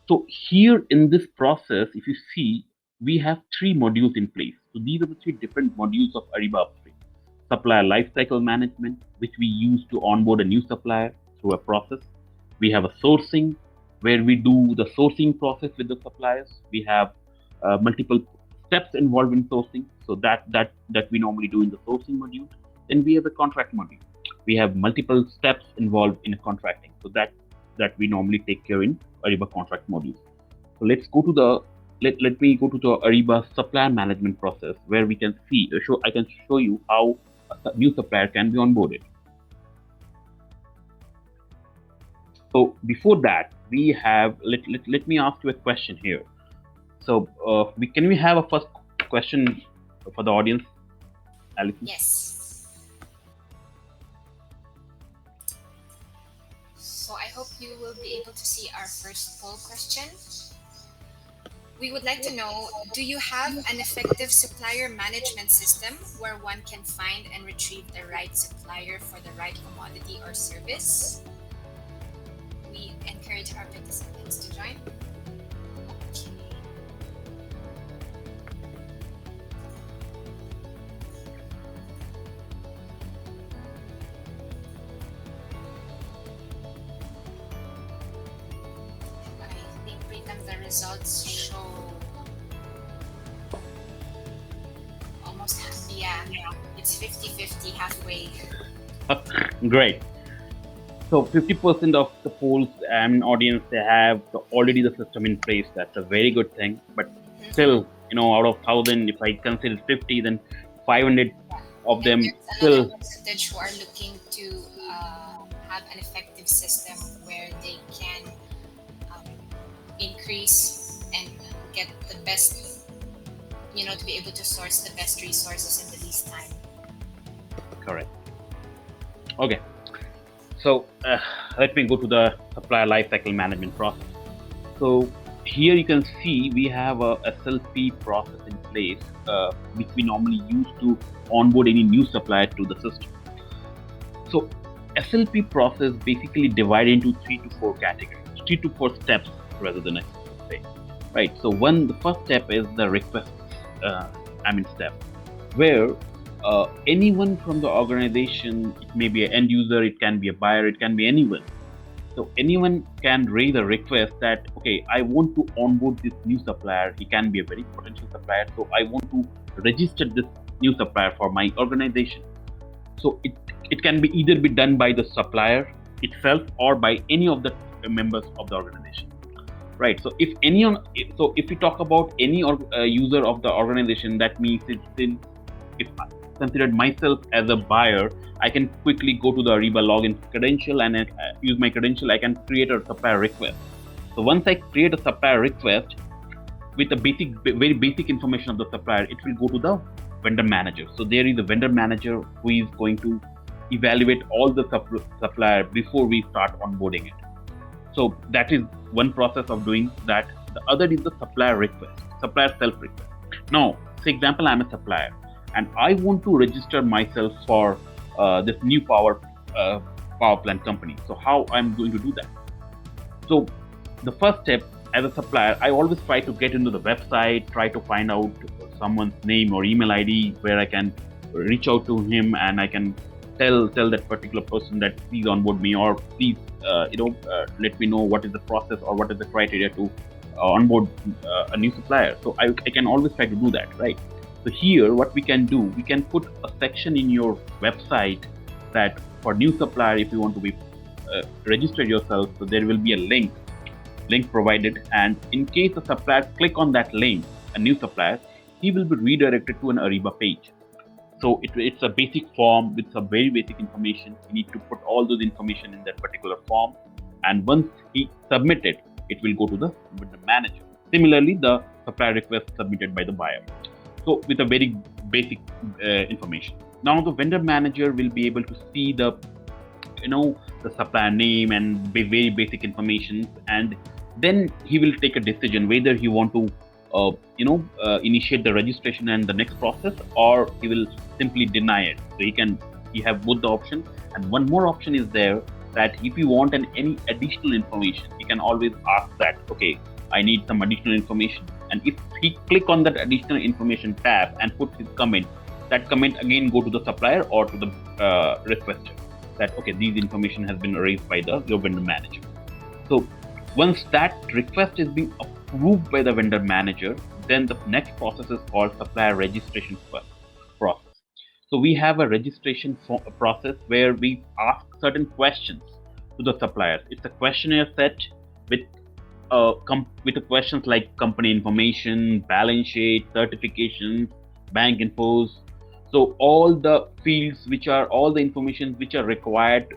so here in this process, if you see, we have three modules in place. So these are the three different modules of Ariba Upstream. Supplier lifecycle management, which we use to onboard a new supplier through a process. We have a sourcing, where we do the sourcing process with the suppliers. We have multiple steps involved in sourcing, so that we normally do in the sourcing module. Then we have a contract module. We have multiple steps involved in contracting, so that we normally take care in Ariba contract module. So let's go to the let me go to the Ariba supplier management process, where we can see I can show you how a new supplier can be onboarded. So before that, we have let me ask you a question here. So can we have a first question for the audience, Alison? Yes. So I hope you will be able to see our first poll question. We would like to know, do you have an effective supplier management system where one can find and retrieve the right supplier for the right commodity or service? We encourage our participants to join. Okay. I think Pritam, the results show almost half. Yeah, it's 50-50, halfway. Great. So 50% of the polls and audience, they have already the system in place. That's a very good thing. But still, out of 1,000, if I consider 50, then 500 of them There's still. another percentage who are looking to have an effective system where they can increase and get the best, to be able to source the best resources in the least time. Correct. Okay. So let me go to the supplier lifecycle management process. So here you can see we have a SLP process in place, which we normally use to onboard any new supplier to the system. So SLP process basically divided into 3 to 4 categories, 3 to 4 steps rather than I say. Right. So the first step is the request step, where anyone from the organization, it may be an end user, it can be a buyer, it can be anyone. So anyone can raise a request that, okay, I want to onboard this new supplier. He can be a very potential supplier. So I want to register this new supplier for my organization. So it can be either be done by the supplier itself or by any of the members of the organization. Right. So if we talk about any user of the organization, that means it's in, considered myself as a buyer, I can quickly go to the Ariba login credential and use my credential. I can create a supplier request. So once I create a supplier request with a very basic information of the supplier, it will go to the vendor manager. So there is a vendor manager who is going to evaluate all the supplier before we start onboarding it. So that is one process of doing that. The other is the supplier request, supplier self request. Now, for example, I'm a supplier and I want to register myself for this new power plant company. So how I'm going to do that? So the first step, as a supplier, I always try to get into the website, try to find out someone's name or email ID where I can reach out to him and I can tell that particular person that please onboard me, or please let me know what is the process or what is the criteria to onboard a new supplier. So I can always try to do that, right? So here what we can do, we can put a section in your website that for new supplier, if you want to be register yourself, so there will be a link provided, and in case the supplier click on that link, a new supplier, he will be redirected to an Ariba page. So it's a basic form with some very basic information. You need to put all those information in that particular form, and once he submit it, it will go to the vendor manager. Similarly, the supplier request submitted by the buyer. So with a very basic information. Now the vendor manager will be able to see the supplier name and very basic information, and then he will take a decision whether he want to initiate the registration and the next process, or he will simply deny it. So he have both the option, and one more option is there that if you want any additional information, he can always ask that, okay, I need some additional information, and if he click on that additional information tab and put his comment, that comment again go to the supplier or to the requester that, okay, these information has been raised by your vendor manager. So once that request is being approved by the vendor manager, then the next process is called supplier registration process. So we have a registration process where we ask certain questions to the suppliers. It's a questionnaire set with questions like company information, balance sheet, certifications, bank infos. So all the fields all the information which are required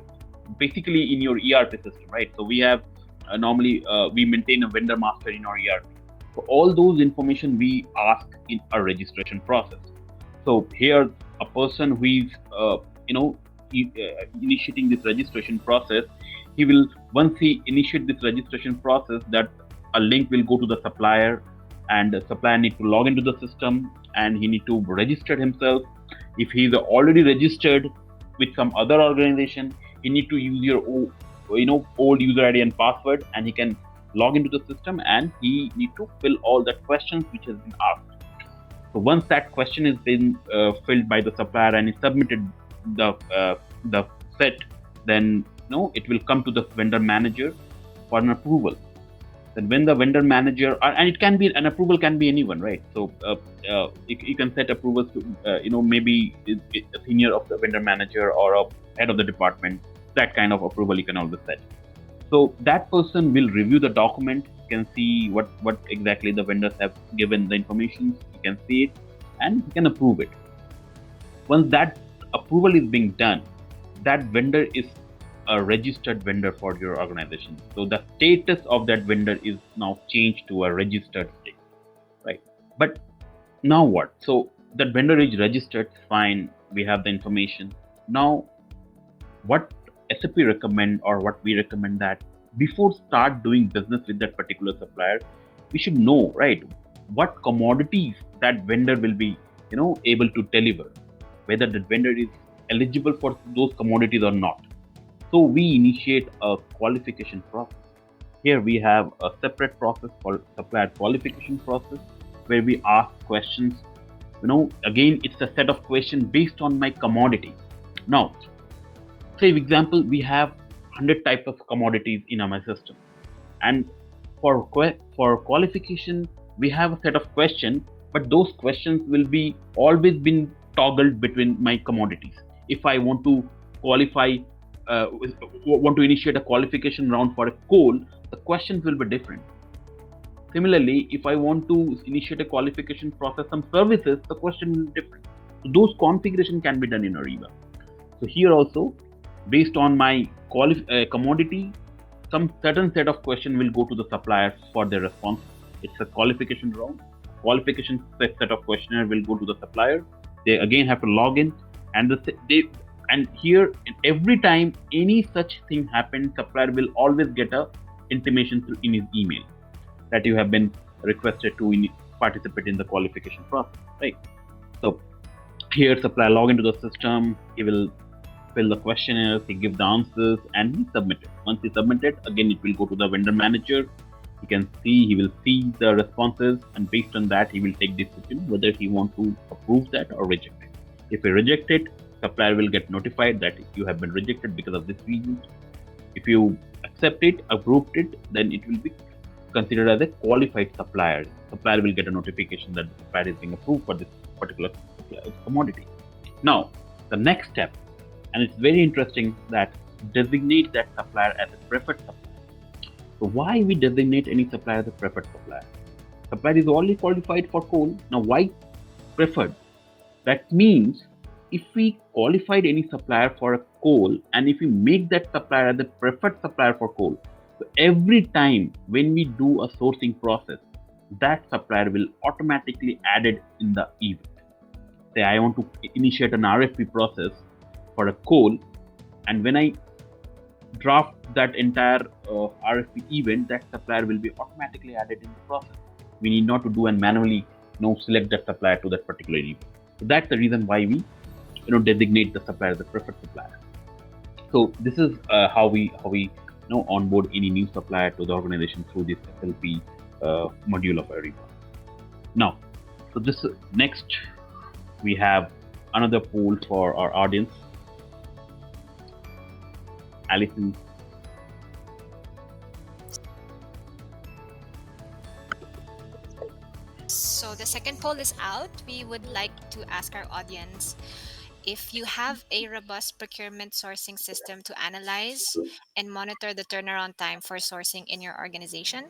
basically in your ERP system, right? So we have normally we maintain a vendor master in our ERP. So all those information we ask in a registration process. So here a person who is initiating this registration process, once he initiate this registration process, that a link will go to the supplier, and the supplier need to log into the system and he need to register himself. If he is already registered with some other organization, he need to use your old user ID and password, and he can log into the system and he need to fill all that questions which has been asked. So once that question is been filled by the supplier and he submitted the set, then it will come to the vendor manager for an approval. Then when the vendor manager, and it can be, an approval can be anyone, right? So you can set approvals to maybe a senior of the vendor manager or a head of the department. That kind of approval you can always set. So that person will review the document, can see what exactly the vendors have given the information, you can see it, and you can approve it. Once that approval is being done, that vendor is a registered vendor for your organization. So the status of that vendor is now changed to a registered state, right? But now what? So that vendor is registered, fine, we have the information. Now what SAP recommend, or what we recommend, that before start doing business with that particular supplier, we should know, right, what commodities that vendor will be able to deliver, whether the vendor is eligible for those commodities or not. So we initiate a qualification process. Here we have a separate process called supplier qualification process, where we ask questions. Again, it's a set of questions based on my commodity. Now, say for example, we have 100 types of commodities in our system, and for qualification we have a set of questions, but those questions will be always been toggled between my commodities. If I want to qualify, want to initiate a qualification round for a coal, the questions will be different. Similarly, if I want to initiate a qualification process some services, the question will be different. Those configuration can be done in Ariba. So here also, based on my commodity, some certain set of question will go to the supplier for their response. It's a qualification round. Qualification set of questionnaire will go to the supplier. They again have to log in, and here every time any such thing happens, supplier will always get a intimation in his email that you have been requested to participate in the qualification process, right? So here supplier log into the system, he will fill the questionnaires, he give the answers, and he submit it. Once he submit it, again it will go to the vendor manager. He will see the responses, and based on that, he will take decision whether he want to approve that or reject it. If he reject it, supplier will get notified that you have been rejected because of this reason. If you accept it, approved it, then it will be considered as a qualified supplier. Supplier will get a notification that the supplier is being approved for this particular commodity. Now, the next step, and it's very interesting, that designate that supplier as a preferred supplier. So why we designate any supplier as a preferred supplier? Supplier is already qualified for coal. Now why preferred? That means if we qualified any supplier for a coal, and if we make that supplier as a preferred supplier for coal, so every time when we do a sourcing process, that supplier will automatically added in the event. Say I want to initiate an RFP process for a coal, and when I draft that entire RFP event, that supplier will be automatically added in the process. We need not to do and manually select that supplier to that particular event. So that's the reason why we designate the supplier as a preferred supplier. So this is how we onboard any new supplier to the organization through this SLP module of Ariba. Now, so this next we have another poll for our audience. Alison. So the second poll is out. We would like to ask our audience if you have a robust procurement sourcing system to analyze and monitor the turnaround time for sourcing in your organization.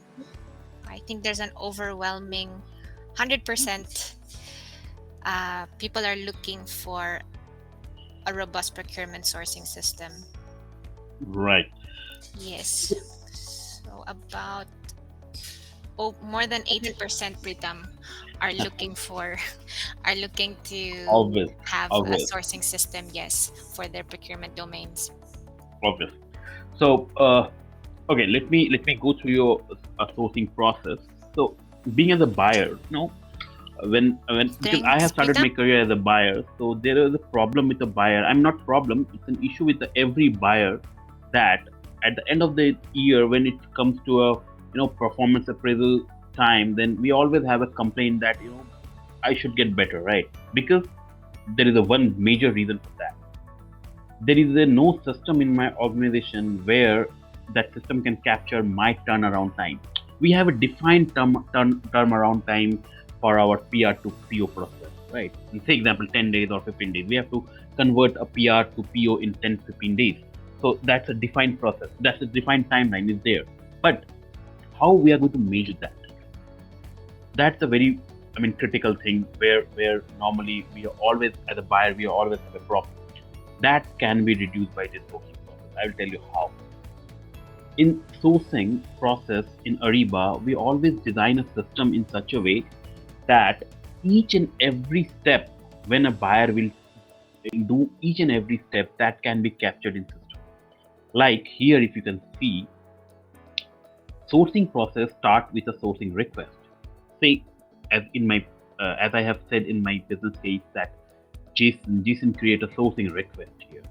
I think there's an overwhelming 100% people are looking for a robust procurement sourcing system. Right. Yes. So about more than 80%, Pritam, are looking to have a sourcing system, yes, for their procurement domains. Obvious. So okay, let me go through your sourcing process. So being as a buyer, when because I have started my career as a buyer, so there is a problem with the buyer. I'm not problem, it's an issue with every buyer, that at the end of the year, when it comes to a performance appraisal time, then we always have a complaint that I should get better, right? Because there is a one major reason for that. There is no system in my organization where that system can capture my turnaround time. We have a defined turnaround time for our PR to PO process, right? Say example 10 days or 15 days. We have to convert a PR to PO in 10-15 days. So that's a defined process. That's a defined timeline is there. But how we are going to measure that? That's a very critical thing where normally we are always, as a buyer, we always have a problem. That can be reduced by this sourcing process. I will tell you how. In sourcing process in Ariba, we always design a system in such a way that each and every step, when a buyer will do each and every step, that can be captured in system. Like here, if you can see, sourcing process start with a sourcing request. Say, as I have said in my business case, that Jason create a sourcing request here.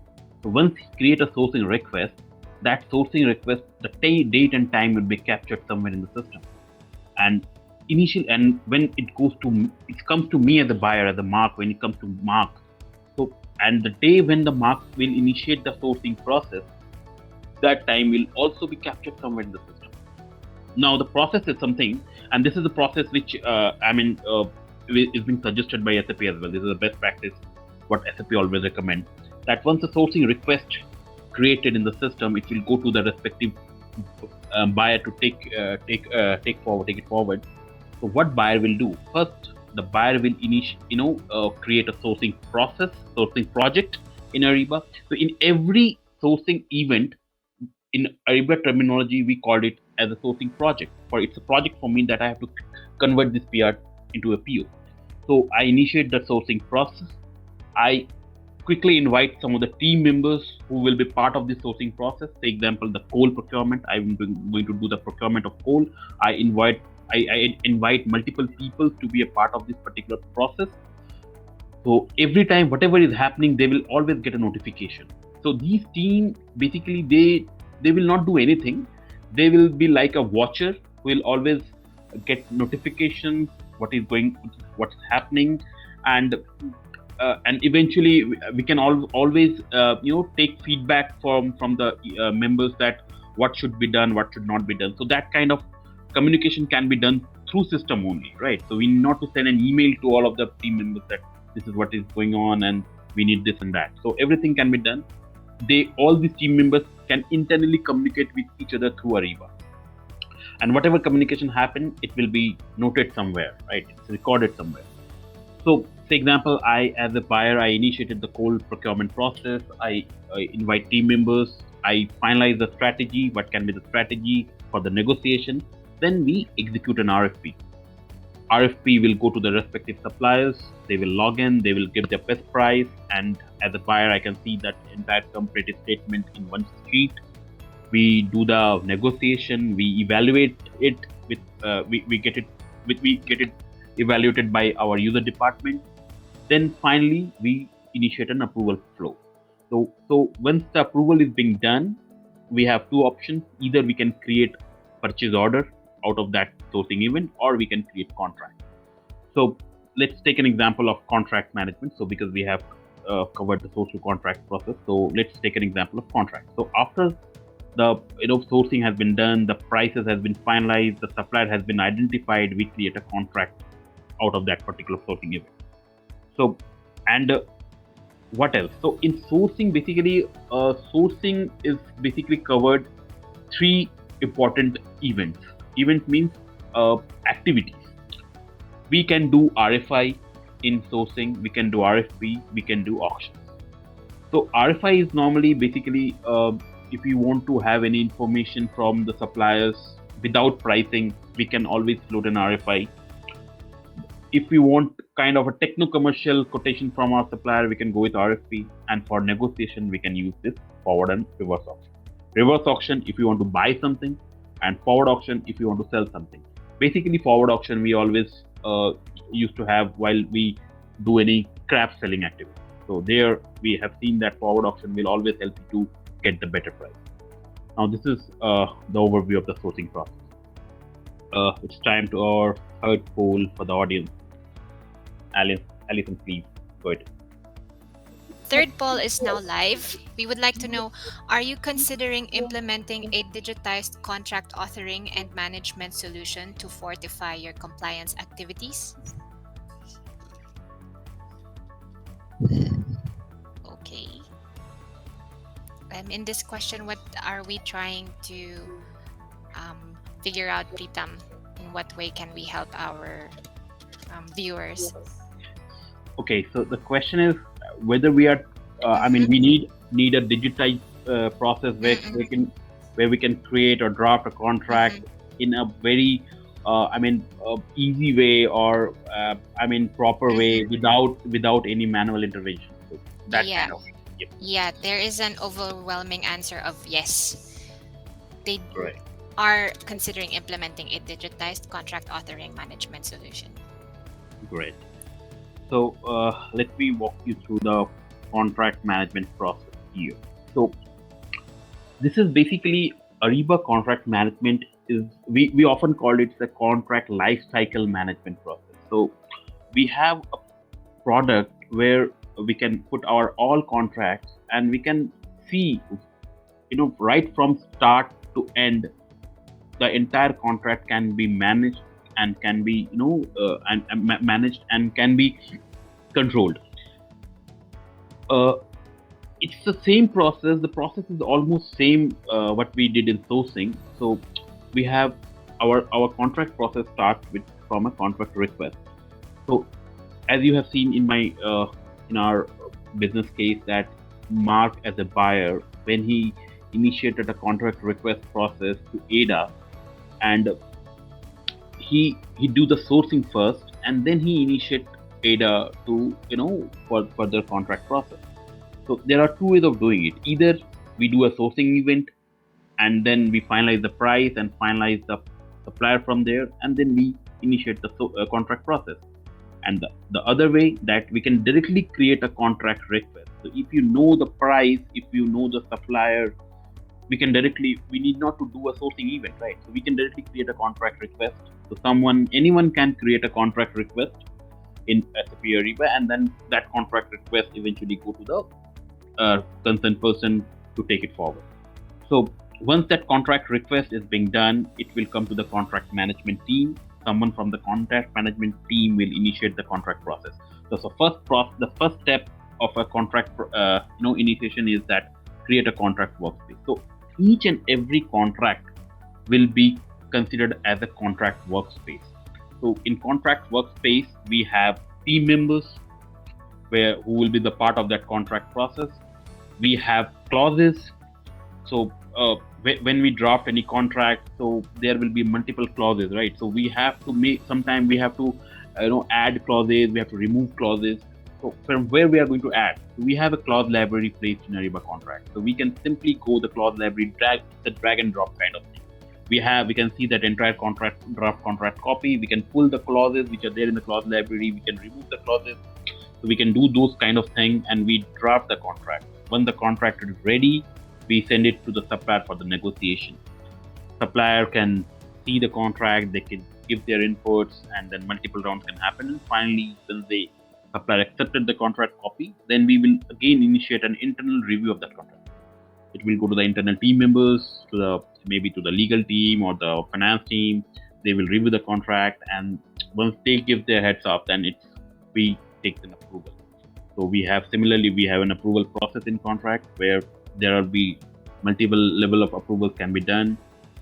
So once he create a sourcing request, that sourcing request, the date and time will be captured somewhere in the system. And when it comes to me as a buyer, as a Mark, when it comes to Mark. So, and the day when the Mark will initiate the sourcing process, that time will also be captured somewhere in the system. Now the process is something, and this is the process which is being suggested by SAP as well. This is the best practice, what SAP always recommend. That once a sourcing request created in the system, it will go to the respective buyer to take it forward. So what buyer will do? First, the buyer will create a sourcing process, sourcing project in Ariba. So in every sourcing event, in Ariba terminology, we called it as a sourcing project. For it's a project for me that I have to convert this PR into a PO. So I initiate the sourcing process. I quickly invite some of the team members who will be part of this sourcing process. For example, the coal procurement. I'm going to do the procurement of coal. I invite multiple people to be a part of this particular process. So every time whatever is happening, they will always get a notification. So these team basically they will not do anything. They will be like a watcher who will always get notifications what's happening, and eventually we can always take feedback from the members that what should be done, what should not be done. So that kind of communication can be done through system only, right? So we need not to send an email to all of the team members that this is what is going on and we need this and that. So everything can be done. All these team members can internally communicate with each other through Ariba, and whatever communication happen, it will be noted somewhere, right? It's recorded somewhere. So, for example, I, as a buyer, I initiated the coal procurement process. I invite team members. I finalize the strategy. What can be the strategy for the negotiation? Then we execute an RFP. RFP will go to the respective suppliers. They will log in. They will give their best price. And as a buyer, I can see that entire comparative statement in one sheet. We do the negotiation. We evaluate it with. We get it evaluated by our user department. Then finally, we initiate an approval flow. So once the approval is being done, we have two options. Either we can create purchase order out of that sourcing event, or we can create contract. So let's take an example of contract management. So because we have covered the source to contract process, so let's take an example of contract. So after the sourcing has been done, the prices has been finalized, the supplier has been identified, we create a contract out of that particular sourcing event. So, and what else? So in sourcing, basically, sourcing is basically covered three important events. Event means activities. We can do RFI in sourcing, we can do RFP, we can do auctions. So RFI is normally basically if you want to have any information from the suppliers without pricing, we can always float an RFI. If we want kind of a techno-commercial quotation from our supplier, we can go with RFP. And for negotiation, we can use this forward and reverse auction. Reverse auction if you want to buy something, and forward auction if you want to sell something. Basically, forward auction we always used to have while we do any craft selling activity. So there we have seen that forward auction will always help you to get the better price. Now this is the overview of the sourcing process. It's time to our third poll for the audience. Alison, please go ahead. Third poll is now live. We would like to know, are you considering implementing a digitized contract authoring and management solution to fortify your compliance activities? Okay. In this question, what are we trying to figure out, Pritam? In what way can we help our viewers? Okay, so the question is whether we are, we need a digitized process where we can create or draft a contract in a very, easy way or proper way without any manual intervention. So that kind of. Yep. Yeah, there is an overwhelming answer of yes. They Right. are considering implementing a digitized contract authoring management solution. Great. So let me walk you through the contract management process here. So this is basically Ariba contract management is we often call it the contract lifecycle management process. So we have a product where we can put our all contracts and we can see, right from start to end, the entire contract can be managed and can be managed and can be controlled. It's the same process. The process is almost same what we did in sourcing. So we have our contract process starts from a contract request. So as you have seen in our business case, that Mark as a buyer, when he initiated a contract request process to Ada, and he do the sourcing first, and then he initiate Ada to for the contract process. So there are two ways of doing it. Either we do a sourcing event, and then we finalize the price and finalize the supplier from there, and then we initiate the contract process. And the other way, that we can directly create a contract request. So if you know the price, if you know the supplier, we need not to do a sourcing event, right? So we can directly create a contract request. So anyone can create a contract request in SAP Ariba, and then that contract request eventually go to the concerned person to take it forward. So once that contract request is being done, it will come to the contract management team. Someone from the contract management team will initiate the contract process. So the first step of a contract initiation is that create a contract workspace. So each and every contract will be considered as a contract workspace. So in contract workspace, we have team members who will be the part of that contract process. We have clauses. So when we draft any contract, so there will be multiple clauses, right? So we have to sometimes we have to add clauses, we have to remove clauses. So from where we are going to add, we have a clause library placed in Ariba contract. So we can simply go the clause library, drag and drop kind of thing. We can see that entire draft contract copy. We can pull the clauses which are there in the clause library. We can remove the clauses. So we can do those kind of thing, and we draft the contract. When the contract is ready, we send it to the supplier for the negotiation. Supplier can see the contract, they can give their inputs, and then multiple rounds can happen. And finally, when the supplier accepted the contract copy, then we will again initiate an internal review of that contract. It will go to the internal team members, maybe to the legal team or the finance team. They will review the contract, and once they give their heads up, then we take an approval. So we have an approval process in contract where there will be multiple level of approvals can be done,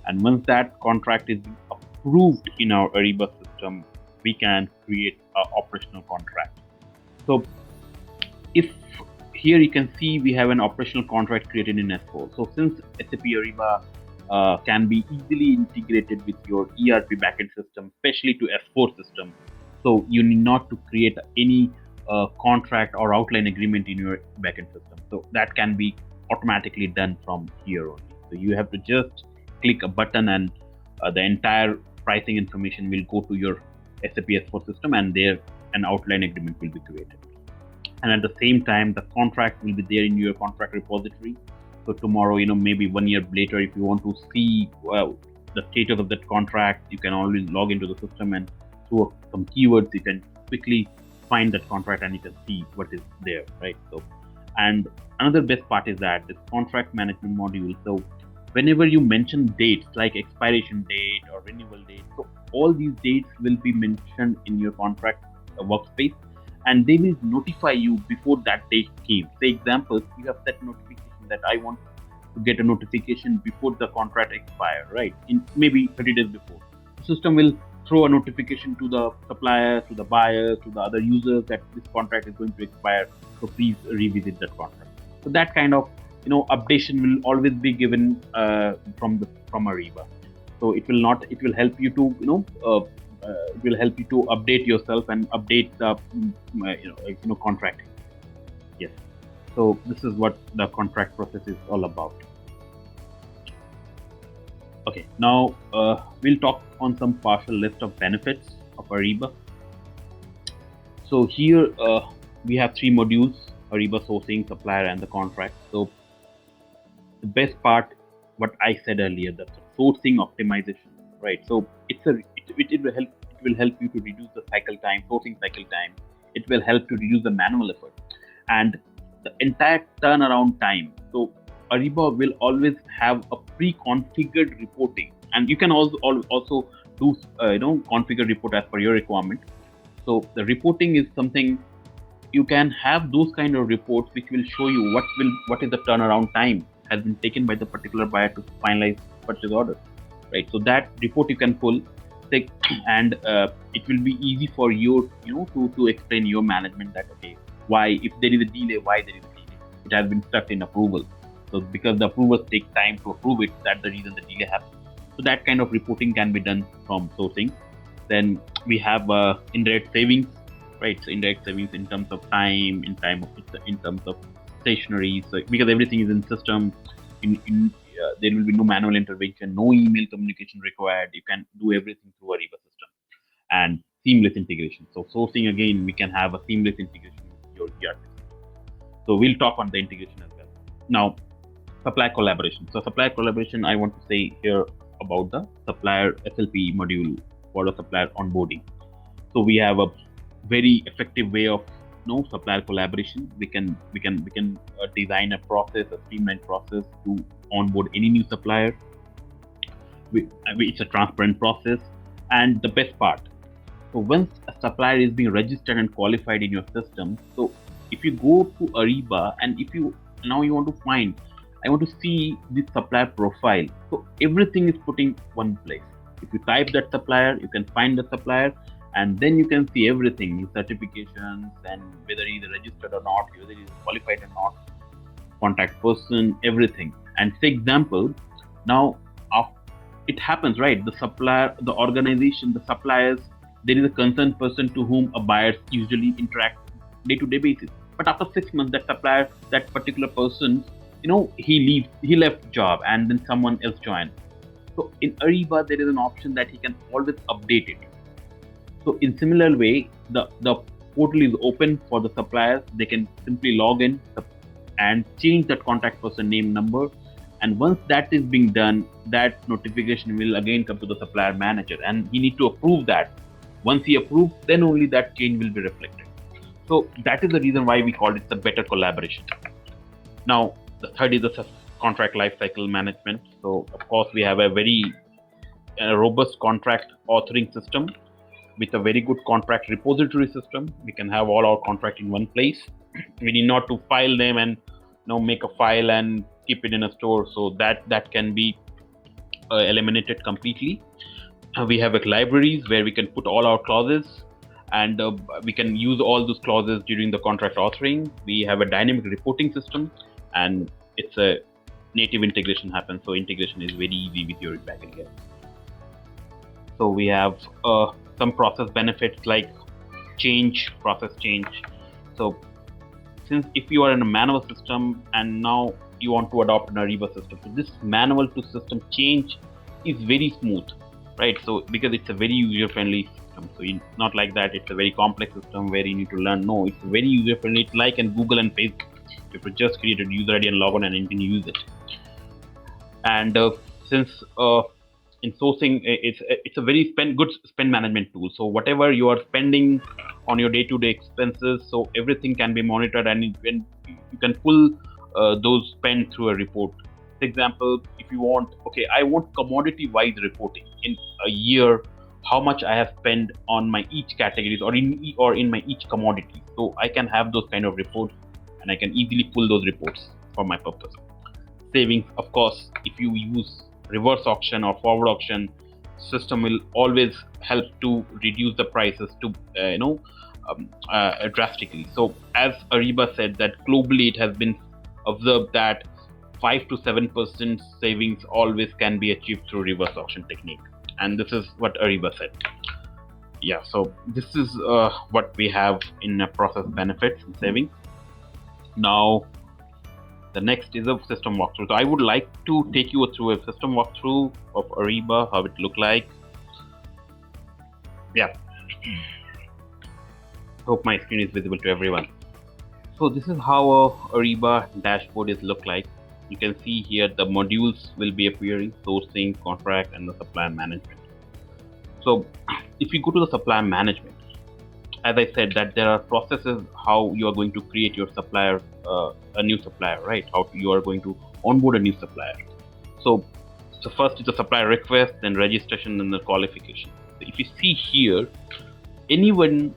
and once that contract is approved in our Ariba system, we can create an operational contract. So if here you can see we have an operational contract created in S4. So since SAP Ariba can be easily integrated with your ERP backend system, especially to S4 system, so you need not to create any contract or outline agreement in your backend system. So that can be automatically done from here only. So you have to just click a button, and the entire pricing information will go to your SAP S4 system, and there an outline agreement will be created. And at the same time, the contract will be there in your contract repository. So tomorrow, maybe 1 year later, if you want to see the status of that contract, you can always log into the system, and through some keywords, you can quickly find that contract and you can see what is there, right? So, and another best part is that this contract management module. So whenever you mention dates like expiration date or renewal date, so all these dates will be mentioned in your contract workspace, and they will notify you before that date came. Say example, you have set notification that I want to get a notification before the contract expire, right? In maybe 30 days before. The system will throw a notification to the supplier, to the buyer, to the other users that this contract is going to expire. So please revisit that contract. So that kind of updation will always be given from Ariba. So it will help you to update yourself and update the contract. Yes. So this is what the contract process is all about. Okay, now we'll talk on some partial list of benefits of Ariba. So here we have 3 modules: Ariba sourcing, supplier, and the contract. So the best part, what I said earlier, that's sourcing optimization, right? So it will help you to reduce the sourcing cycle time. It will help to reduce the manual effort and the entire turnaround time. So Ariba will always have a pre-configured reporting, and you can also do configure report as per your requirement. So the reporting is something you can have those kind of reports which will show you what is the turnaround time has been taken by the particular buyer to finalize purchase order, right? So that report you can pull, And it will be easy for you, to explain your management that, okay, why, if there is a delay, why there is a delay. It has been stuck in approval. So because the approvers take time to approve it, that's the reason the delay happens. So that kind of reporting can be done from sourcing. Then we have indirect savings, right? So indirect savings in terms of time, in terms of stationery. So because everything is in system, there will be no manual intervention, no email communication required. You can do everything through Ariba system and seamless integration. So sourcing, again, we can have a seamless integration with your ERP. So we'll talk on the integration as well. Now, supplier collaboration. So supplier collaboration, I want to say here about the supplier SLP module for the supplier onboarding. So we have a very effective way of supplier collaboration. We can design a process, a streamlined process to onboard any new supplier. It's a transparent process, and the best part. So once a supplier is being registered and qualified in your system, so if you go to Ariba and if you want to find, I want to see this supplier profile. So everything is put in one place. If you type that supplier, you can find the supplier, and then you can see everything, his certifications and whether he is registered or not, whether he is qualified or not, contact person, everything. And say example, now it happens, right? The supplier, the organization, the suppliers, there is a concerned person to whom a buyer usually interact day-to-day basis. But after 6 months, that supplier, that particular person, he left job, and then someone else joined. So in Ariba, there is an option that he can always update it. So in similar way, the portal is open for the suppliers. They can simply log in and change that contact person name, number. And once that is being done, that notification will again come to the supplier manager, and he need to approve that. Once he approves, then only that change will be reflected. So that is the reason why we call it the better collaboration. Now, the third is the contract lifecycle management. So of course, we have a very robust contract authoring system with a very good contract repository system. We can have all our contract in one place. We need not to file them and make a file and keep it in a store. So that can be eliminated completely. We have libraries where we can put all our clauses, and we can use all those clauses during the contract authoring. We have a dynamic reporting system, and it's a native integration happens. So integration is very easy with your backend here. So we have some process benefits like process change. So since if you are in a manual system and now you want to adopt an Ariba system, so this manual to system change is very smooth, right? So because it's a very user-friendly system. So it's not like that it's a very complex system where you need to learn. No, it's very user-friendly. It's like in Google and Facebook. You could just create a user ID and log on and you can use it. And since in sourcing, it's a very good spend management tool. So whatever you are spending on your day-to-day expenses, so everything can be monitored, and you can pull those spend through a report. For example, if you want, I want commodity-wise reporting in a year, how much I have spent on my each categories or in my each commodity. So I can have those kind of reports, and I can easily pull those reports for my purpose. Savings, of course, if you use reverse auction or forward auction, system will always help to reduce the prices to drastically. So as Ariba said, that globally it has been observed that 5 to 7% savings always can be achieved through reverse auction technique, and this is what Ariba said. Yeah, so this is what we have in process benefits and savings. Now the next is a system walkthrough. So I would like to take you through a system walkthrough of Ariba, how it look like. Yeah. Hope my screen is visible to everyone. So this is how a Ariba dashboard is look like. You can see here the modules will be appearing: sourcing, contract, and the supplier management. So if you go to the supplier management, as I said, that there are processes how you are going to create your supplier, a new supplier, right? How you are going to onboard a new supplier. So first is the supplier request, then registration, and the qualification. So if you see here, anyone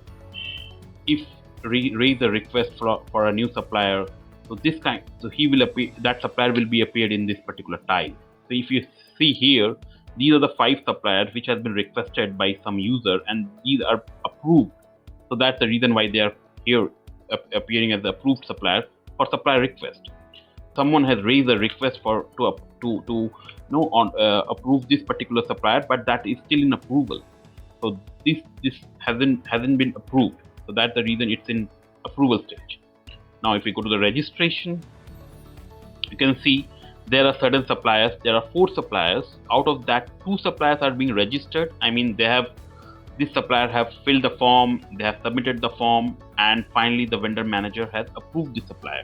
if raise a request for a new supplier, so he will appear, that supplier will be appeared in this particular tile. So if you see here, These are the 5 suppliers which has been requested by some user, and these are approved. So that's the reason why they are here appearing as the approved supplier for supplier request. Someone has raised a request for to approve this particular supplier, but that is still in approval. So this hasn't been approved. So that's the reason it's in approval stage. Now, if we go to the registration, you can see there are certain suppliers. There are 4 suppliers. Out of that, 2 suppliers are being registered. I mean, this supplier have filled the form, they have submitted the form, and finally the vendor manager has approved the supplier.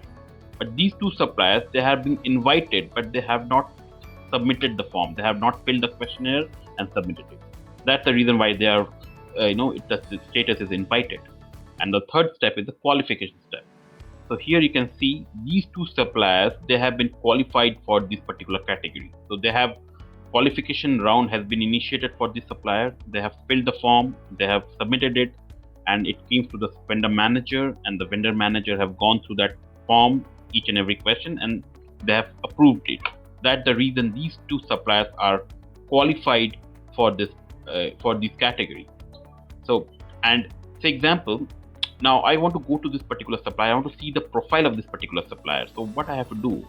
But these 2 suppliers, they have been invited, but they have not submitted the form. They have not filled the questionnaire and submitted it. That's the reason why they are, the status is invited. And the third step is the qualification step. So here you can see these 2 suppliers, they have been qualified for this particular category. So they have qualification round has been initiated for this supplier. They have filled the form, they have submitted it, and it came to the vendor manager, and the vendor manager have gone through that form, each and every question, and they have approved it. That's the reason these 2 suppliers are qualified for this category. So, and say example, now I want to go to this particular supplier. I want to see the profile of this particular supplier. So what I have to do,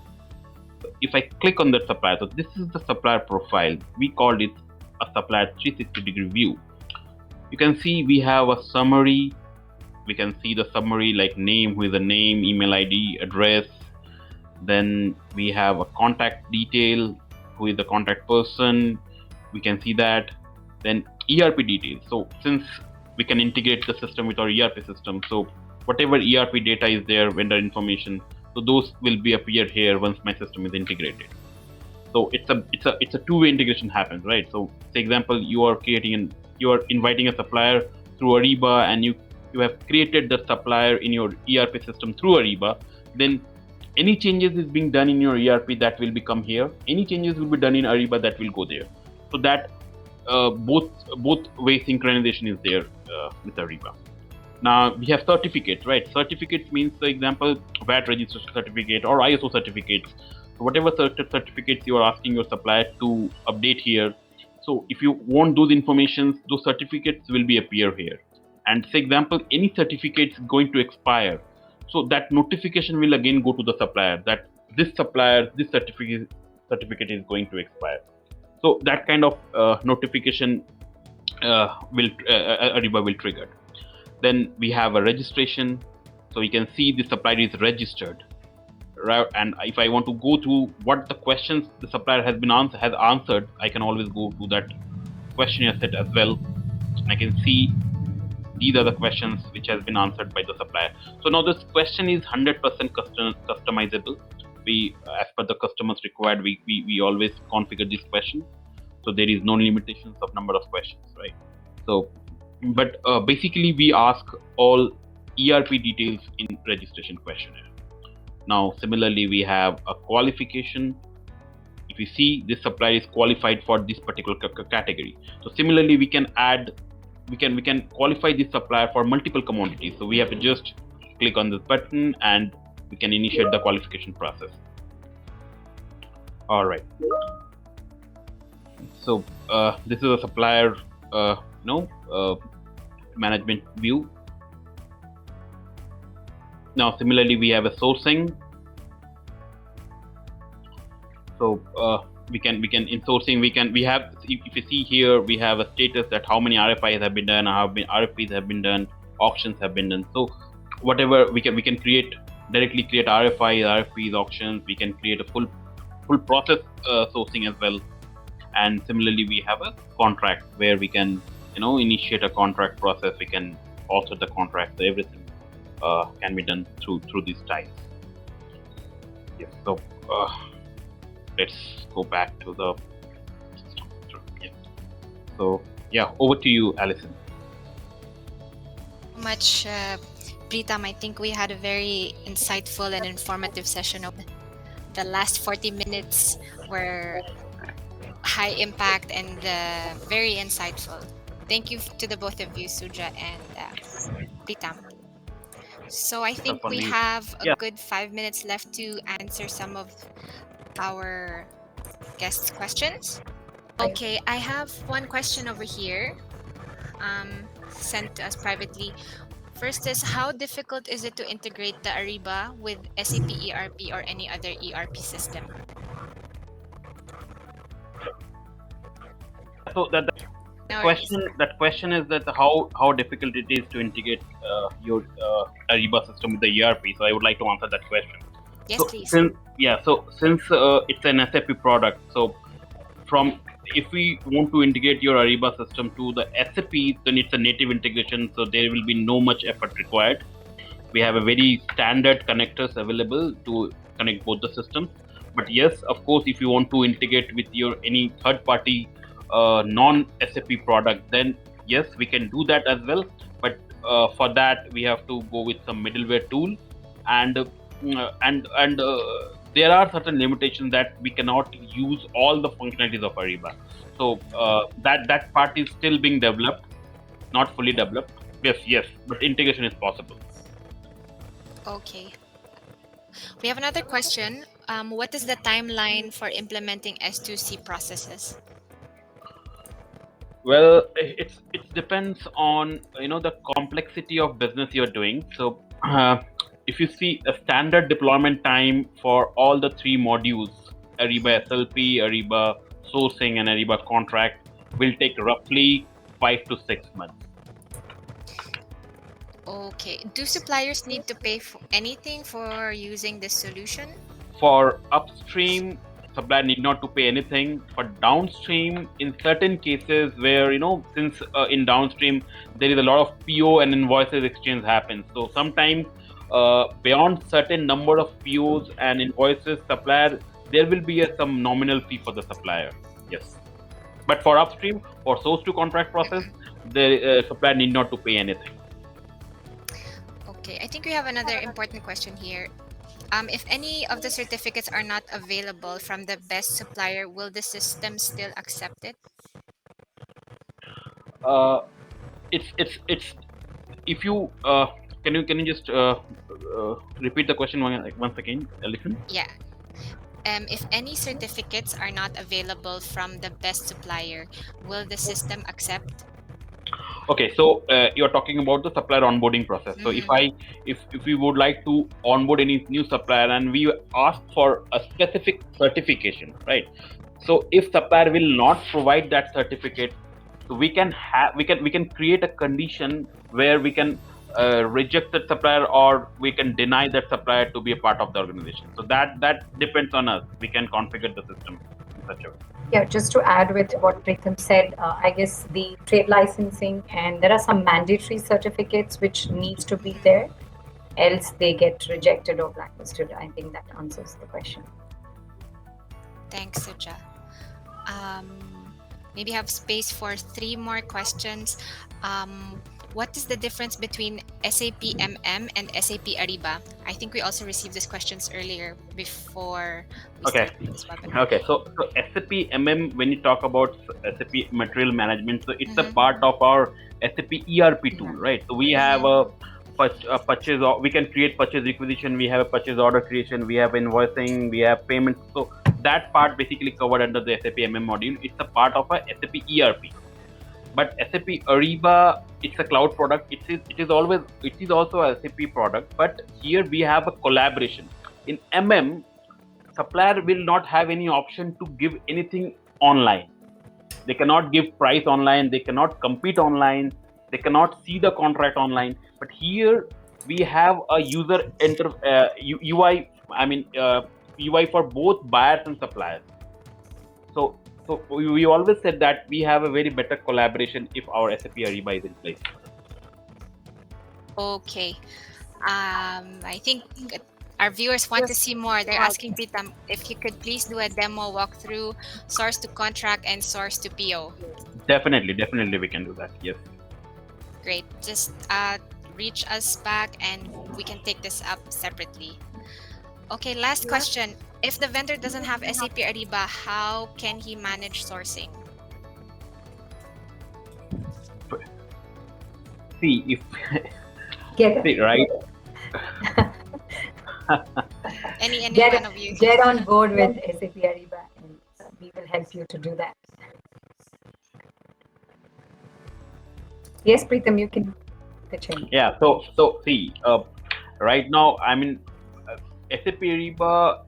if I click on that supplier, so this is the supplier profile. We called it a supplier 360-degree view. You can see we have a summary. We can see the summary like name, who is the name, email ID, address. Then we have a contact detail, who is the contact person. We can see that. Then ERP details. So since we can integrate the system with our ERP system, so whatever ERP data is there, vendor information, so those will be appear here once my system is integrated. So it's a two-way integration happens, right? So say example, you are inviting a supplier through Ariba, and you have created the supplier in your ERP system through Ariba. Then any changes is being done in your ERP, that will become here. Any changes will be done in Ariba, that will go there. So that both way synchronization is there with Ariba. Now we have certificates, right? Certificates means, for example, VAT registration certificate or ISO certificates. So whatever certificates you are asking your supplier to update here. So if you want those informations, those certificates will be appear here. And say example, any certificates going to expire, so that notification will again go to the supplier that this certificate is going to expire. So that kind of notification Ariba will trigger. Then we have a registration. So you can see the supplier is registered, right? And if I want to go through what the questions the supplier has answered, I can always go to that questionnaire set as well. I can see these are the questions which has been answered by the supplier. So now this question is 100% customizable. We, as per the customer's required, we always configure this question. So there is no limitations of number of questions, right? So, but basically we ask all ERP details in registration questionnaire. Now, similarly, we have a qualification. If you see, this supplier is qualified for this particular category. So similarly, we can qualify this supplier for multiple commodities. So we have to just click on this button and we can initiate the qualification process. All right. So this is a supplier management view. Now similarly, we have a sourcing. So we can in sourcing we have, if you see here, we have a status that how many RFIs have been done, how many RFPs have been done, auctions have been done. So whatever we can directly create RFIs, RFPs, auctions. We can create a full process sourcing as well. And similarly, we have a contract where we can initiate a contract process. We can author the contract. So everything can be done through these styles. Yes. So let's go back to the system. Yeah. So yeah, over to you, Alison. Much, Pritam. I think we had a very insightful and informative session. The last 40 minutes were high impact and very insightful. Thank you to the both of you, Suja and Pritam. So I think we have a good 5 minutes left to answer some of our guests' questions. Okay, I have one question over here, sent to us privately. First is, how difficult is it to integrate the Ariba with SAP ERP or any other ERP system? So No worries. that question is that how difficult it is to integrate your Ariba system with the ERP. So I would like to answer that question. Yes, So please. since it's an SAP product, so from if we want to integrate your Ariba system to the SAP, then it's a native integration, so there will be no much effort required. We have a very standard connectors available to connect both the systems. But yes, of course, if you want to integrate with your any third party non SAP product, then yes, we can do that as well. But for that, we have to go with some middleware tool, and there are certain limitations that we cannot use all the functionalities of Ariba. So that part is still being developed, not fully developed. Yes, but integration is possible. Okay. We have another question. What is the timeline for implementing S2C processes? Well, it depends on the complexity of business you're doing. So if you see a standard deployment time for all the three modules, Ariba SLP, Ariba sourcing, and Ariba contract, will take roughly 5 to 6 months. Okay. Do suppliers need to pay for anything for using this solution? For upstream, supplier need not to pay anything. For downstream, in certain cases where since in downstream there is a lot of PO and invoices exchange happens, so sometimes beyond certain number of POs and invoices, supplier, there will be some nominal fee for the supplier. Yes, but for upstream, for source to contract process, the supplier need not to pay anything. Okay, I think we have another important question here. If any of the certificates are not available from the best supplier, will the system still accept it? It's if you can you just repeat the question once again, Elephant? Yeah. If any certificates are not available from the best supplier, will the system accept? Okay, so you're talking about the supplier onboarding process. So if we would like to onboard any new supplier and we ask for a specific certification, right? So if supplier will not provide that certificate, so we can create a condition where we can reject that supplier, or we can deny that supplier to be a part of the organization. So that depends on us. We can configure the system in such a way. Yeah, just to add with what Pritham said, I guess the trade licensing and there are some mandatory certificates which needs to be there, else they get rejected or blacklisted. I think that answers the question. Thanks, Suja. Maybe have space for 3 more questions. What is the difference between SAP MM and SAP Ariba? I think we also received these questions earlier before we started this webinar. Okay, so SAP MM, when you talk about SAP material management, so it's a part of our SAP ERP tool, right? So we have a purchase, we can create purchase requisition, we have a purchase order creation, we have invoicing, we have payments. So that part basically covered under the SAP MM module. It's a part of a SAP ERP. But SAP Ariba, it's a cloud product. It is also a SAP product. But here we have a collaboration. In MM, supplier will not have any option to give anything online. They cannot give price online. They cannot compete online. They cannot see the contract online. But here we have a user UI. UI for both buyers and suppliers. So we always said that we have a very better collaboration if our SAP Ariba is in place. Okay. I think our viewers want to see more. They're asking Pritam if he could please do a demo walkthrough source to contract and source to PO. Definitely we can do that. Yes. Great. Just reach us back and we can take this up separately. Okay, last question. If the vendor doesn't have SAP Ariba, how can he manage sourcing? See, if Get right. Any one of you. Get on board with SAP Ariba and we will help you to do that. Yes, Preetham, you can pitch in. Yeah. So see, right now, I mean, SAP Ariba.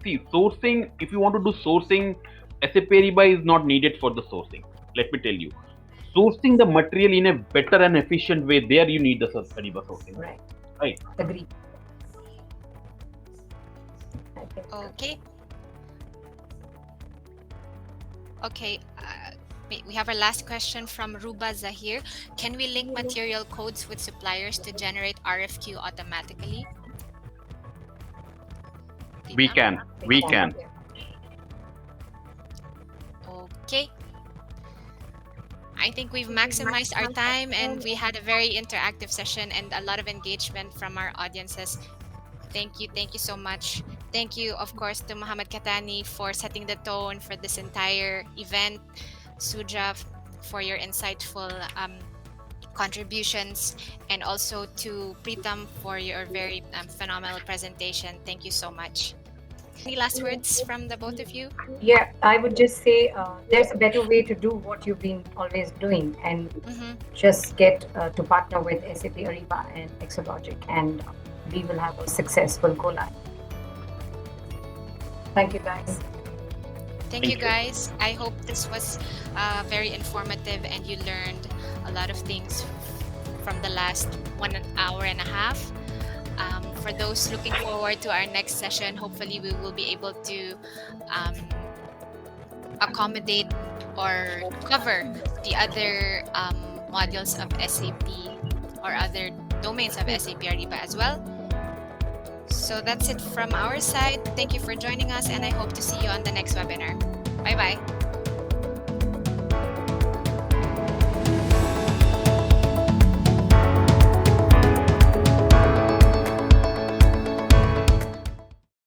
See, sourcing. If you want to do sourcing, SAP Ariba is not needed for the sourcing. Let me tell you, sourcing the material in a better and efficient way. There, you need the Ariba sourcing. Right. Right. Agree. I think. Okay. Okay. We have our last question from Ruba Zahir. Can we link material codes with suppliers to generate RFQ automatically? We Preetham? can. We can. Okay. I think we've maximized our time and we had a very interactive session and a lot of engagement from our audiences. Thank you so much. Thank you, of course, to Mohammed Katani for setting the tone for this entire event. Suja for your insightful contributions, and also to Preetham for your very phenomenal presentation. Thank you so much. Any last words from the both of you? Yeah, I would just say there's a better way to do what you've been always doing, and just get to partner with SAP Ariba and Exalogic, and we will have a successful go live. Thank you, guys. Thank you, guys. I hope this was very informative and you learned a lot of things from the last 1 hour and a half. For those looking forward to our next session, hopefully we will be able to accommodate or cover the other modules of SAP or other domains of SAP Ariba as well. So that's it from our side. Thank you for joining us, and I hope to see you on the next webinar. Bye-bye.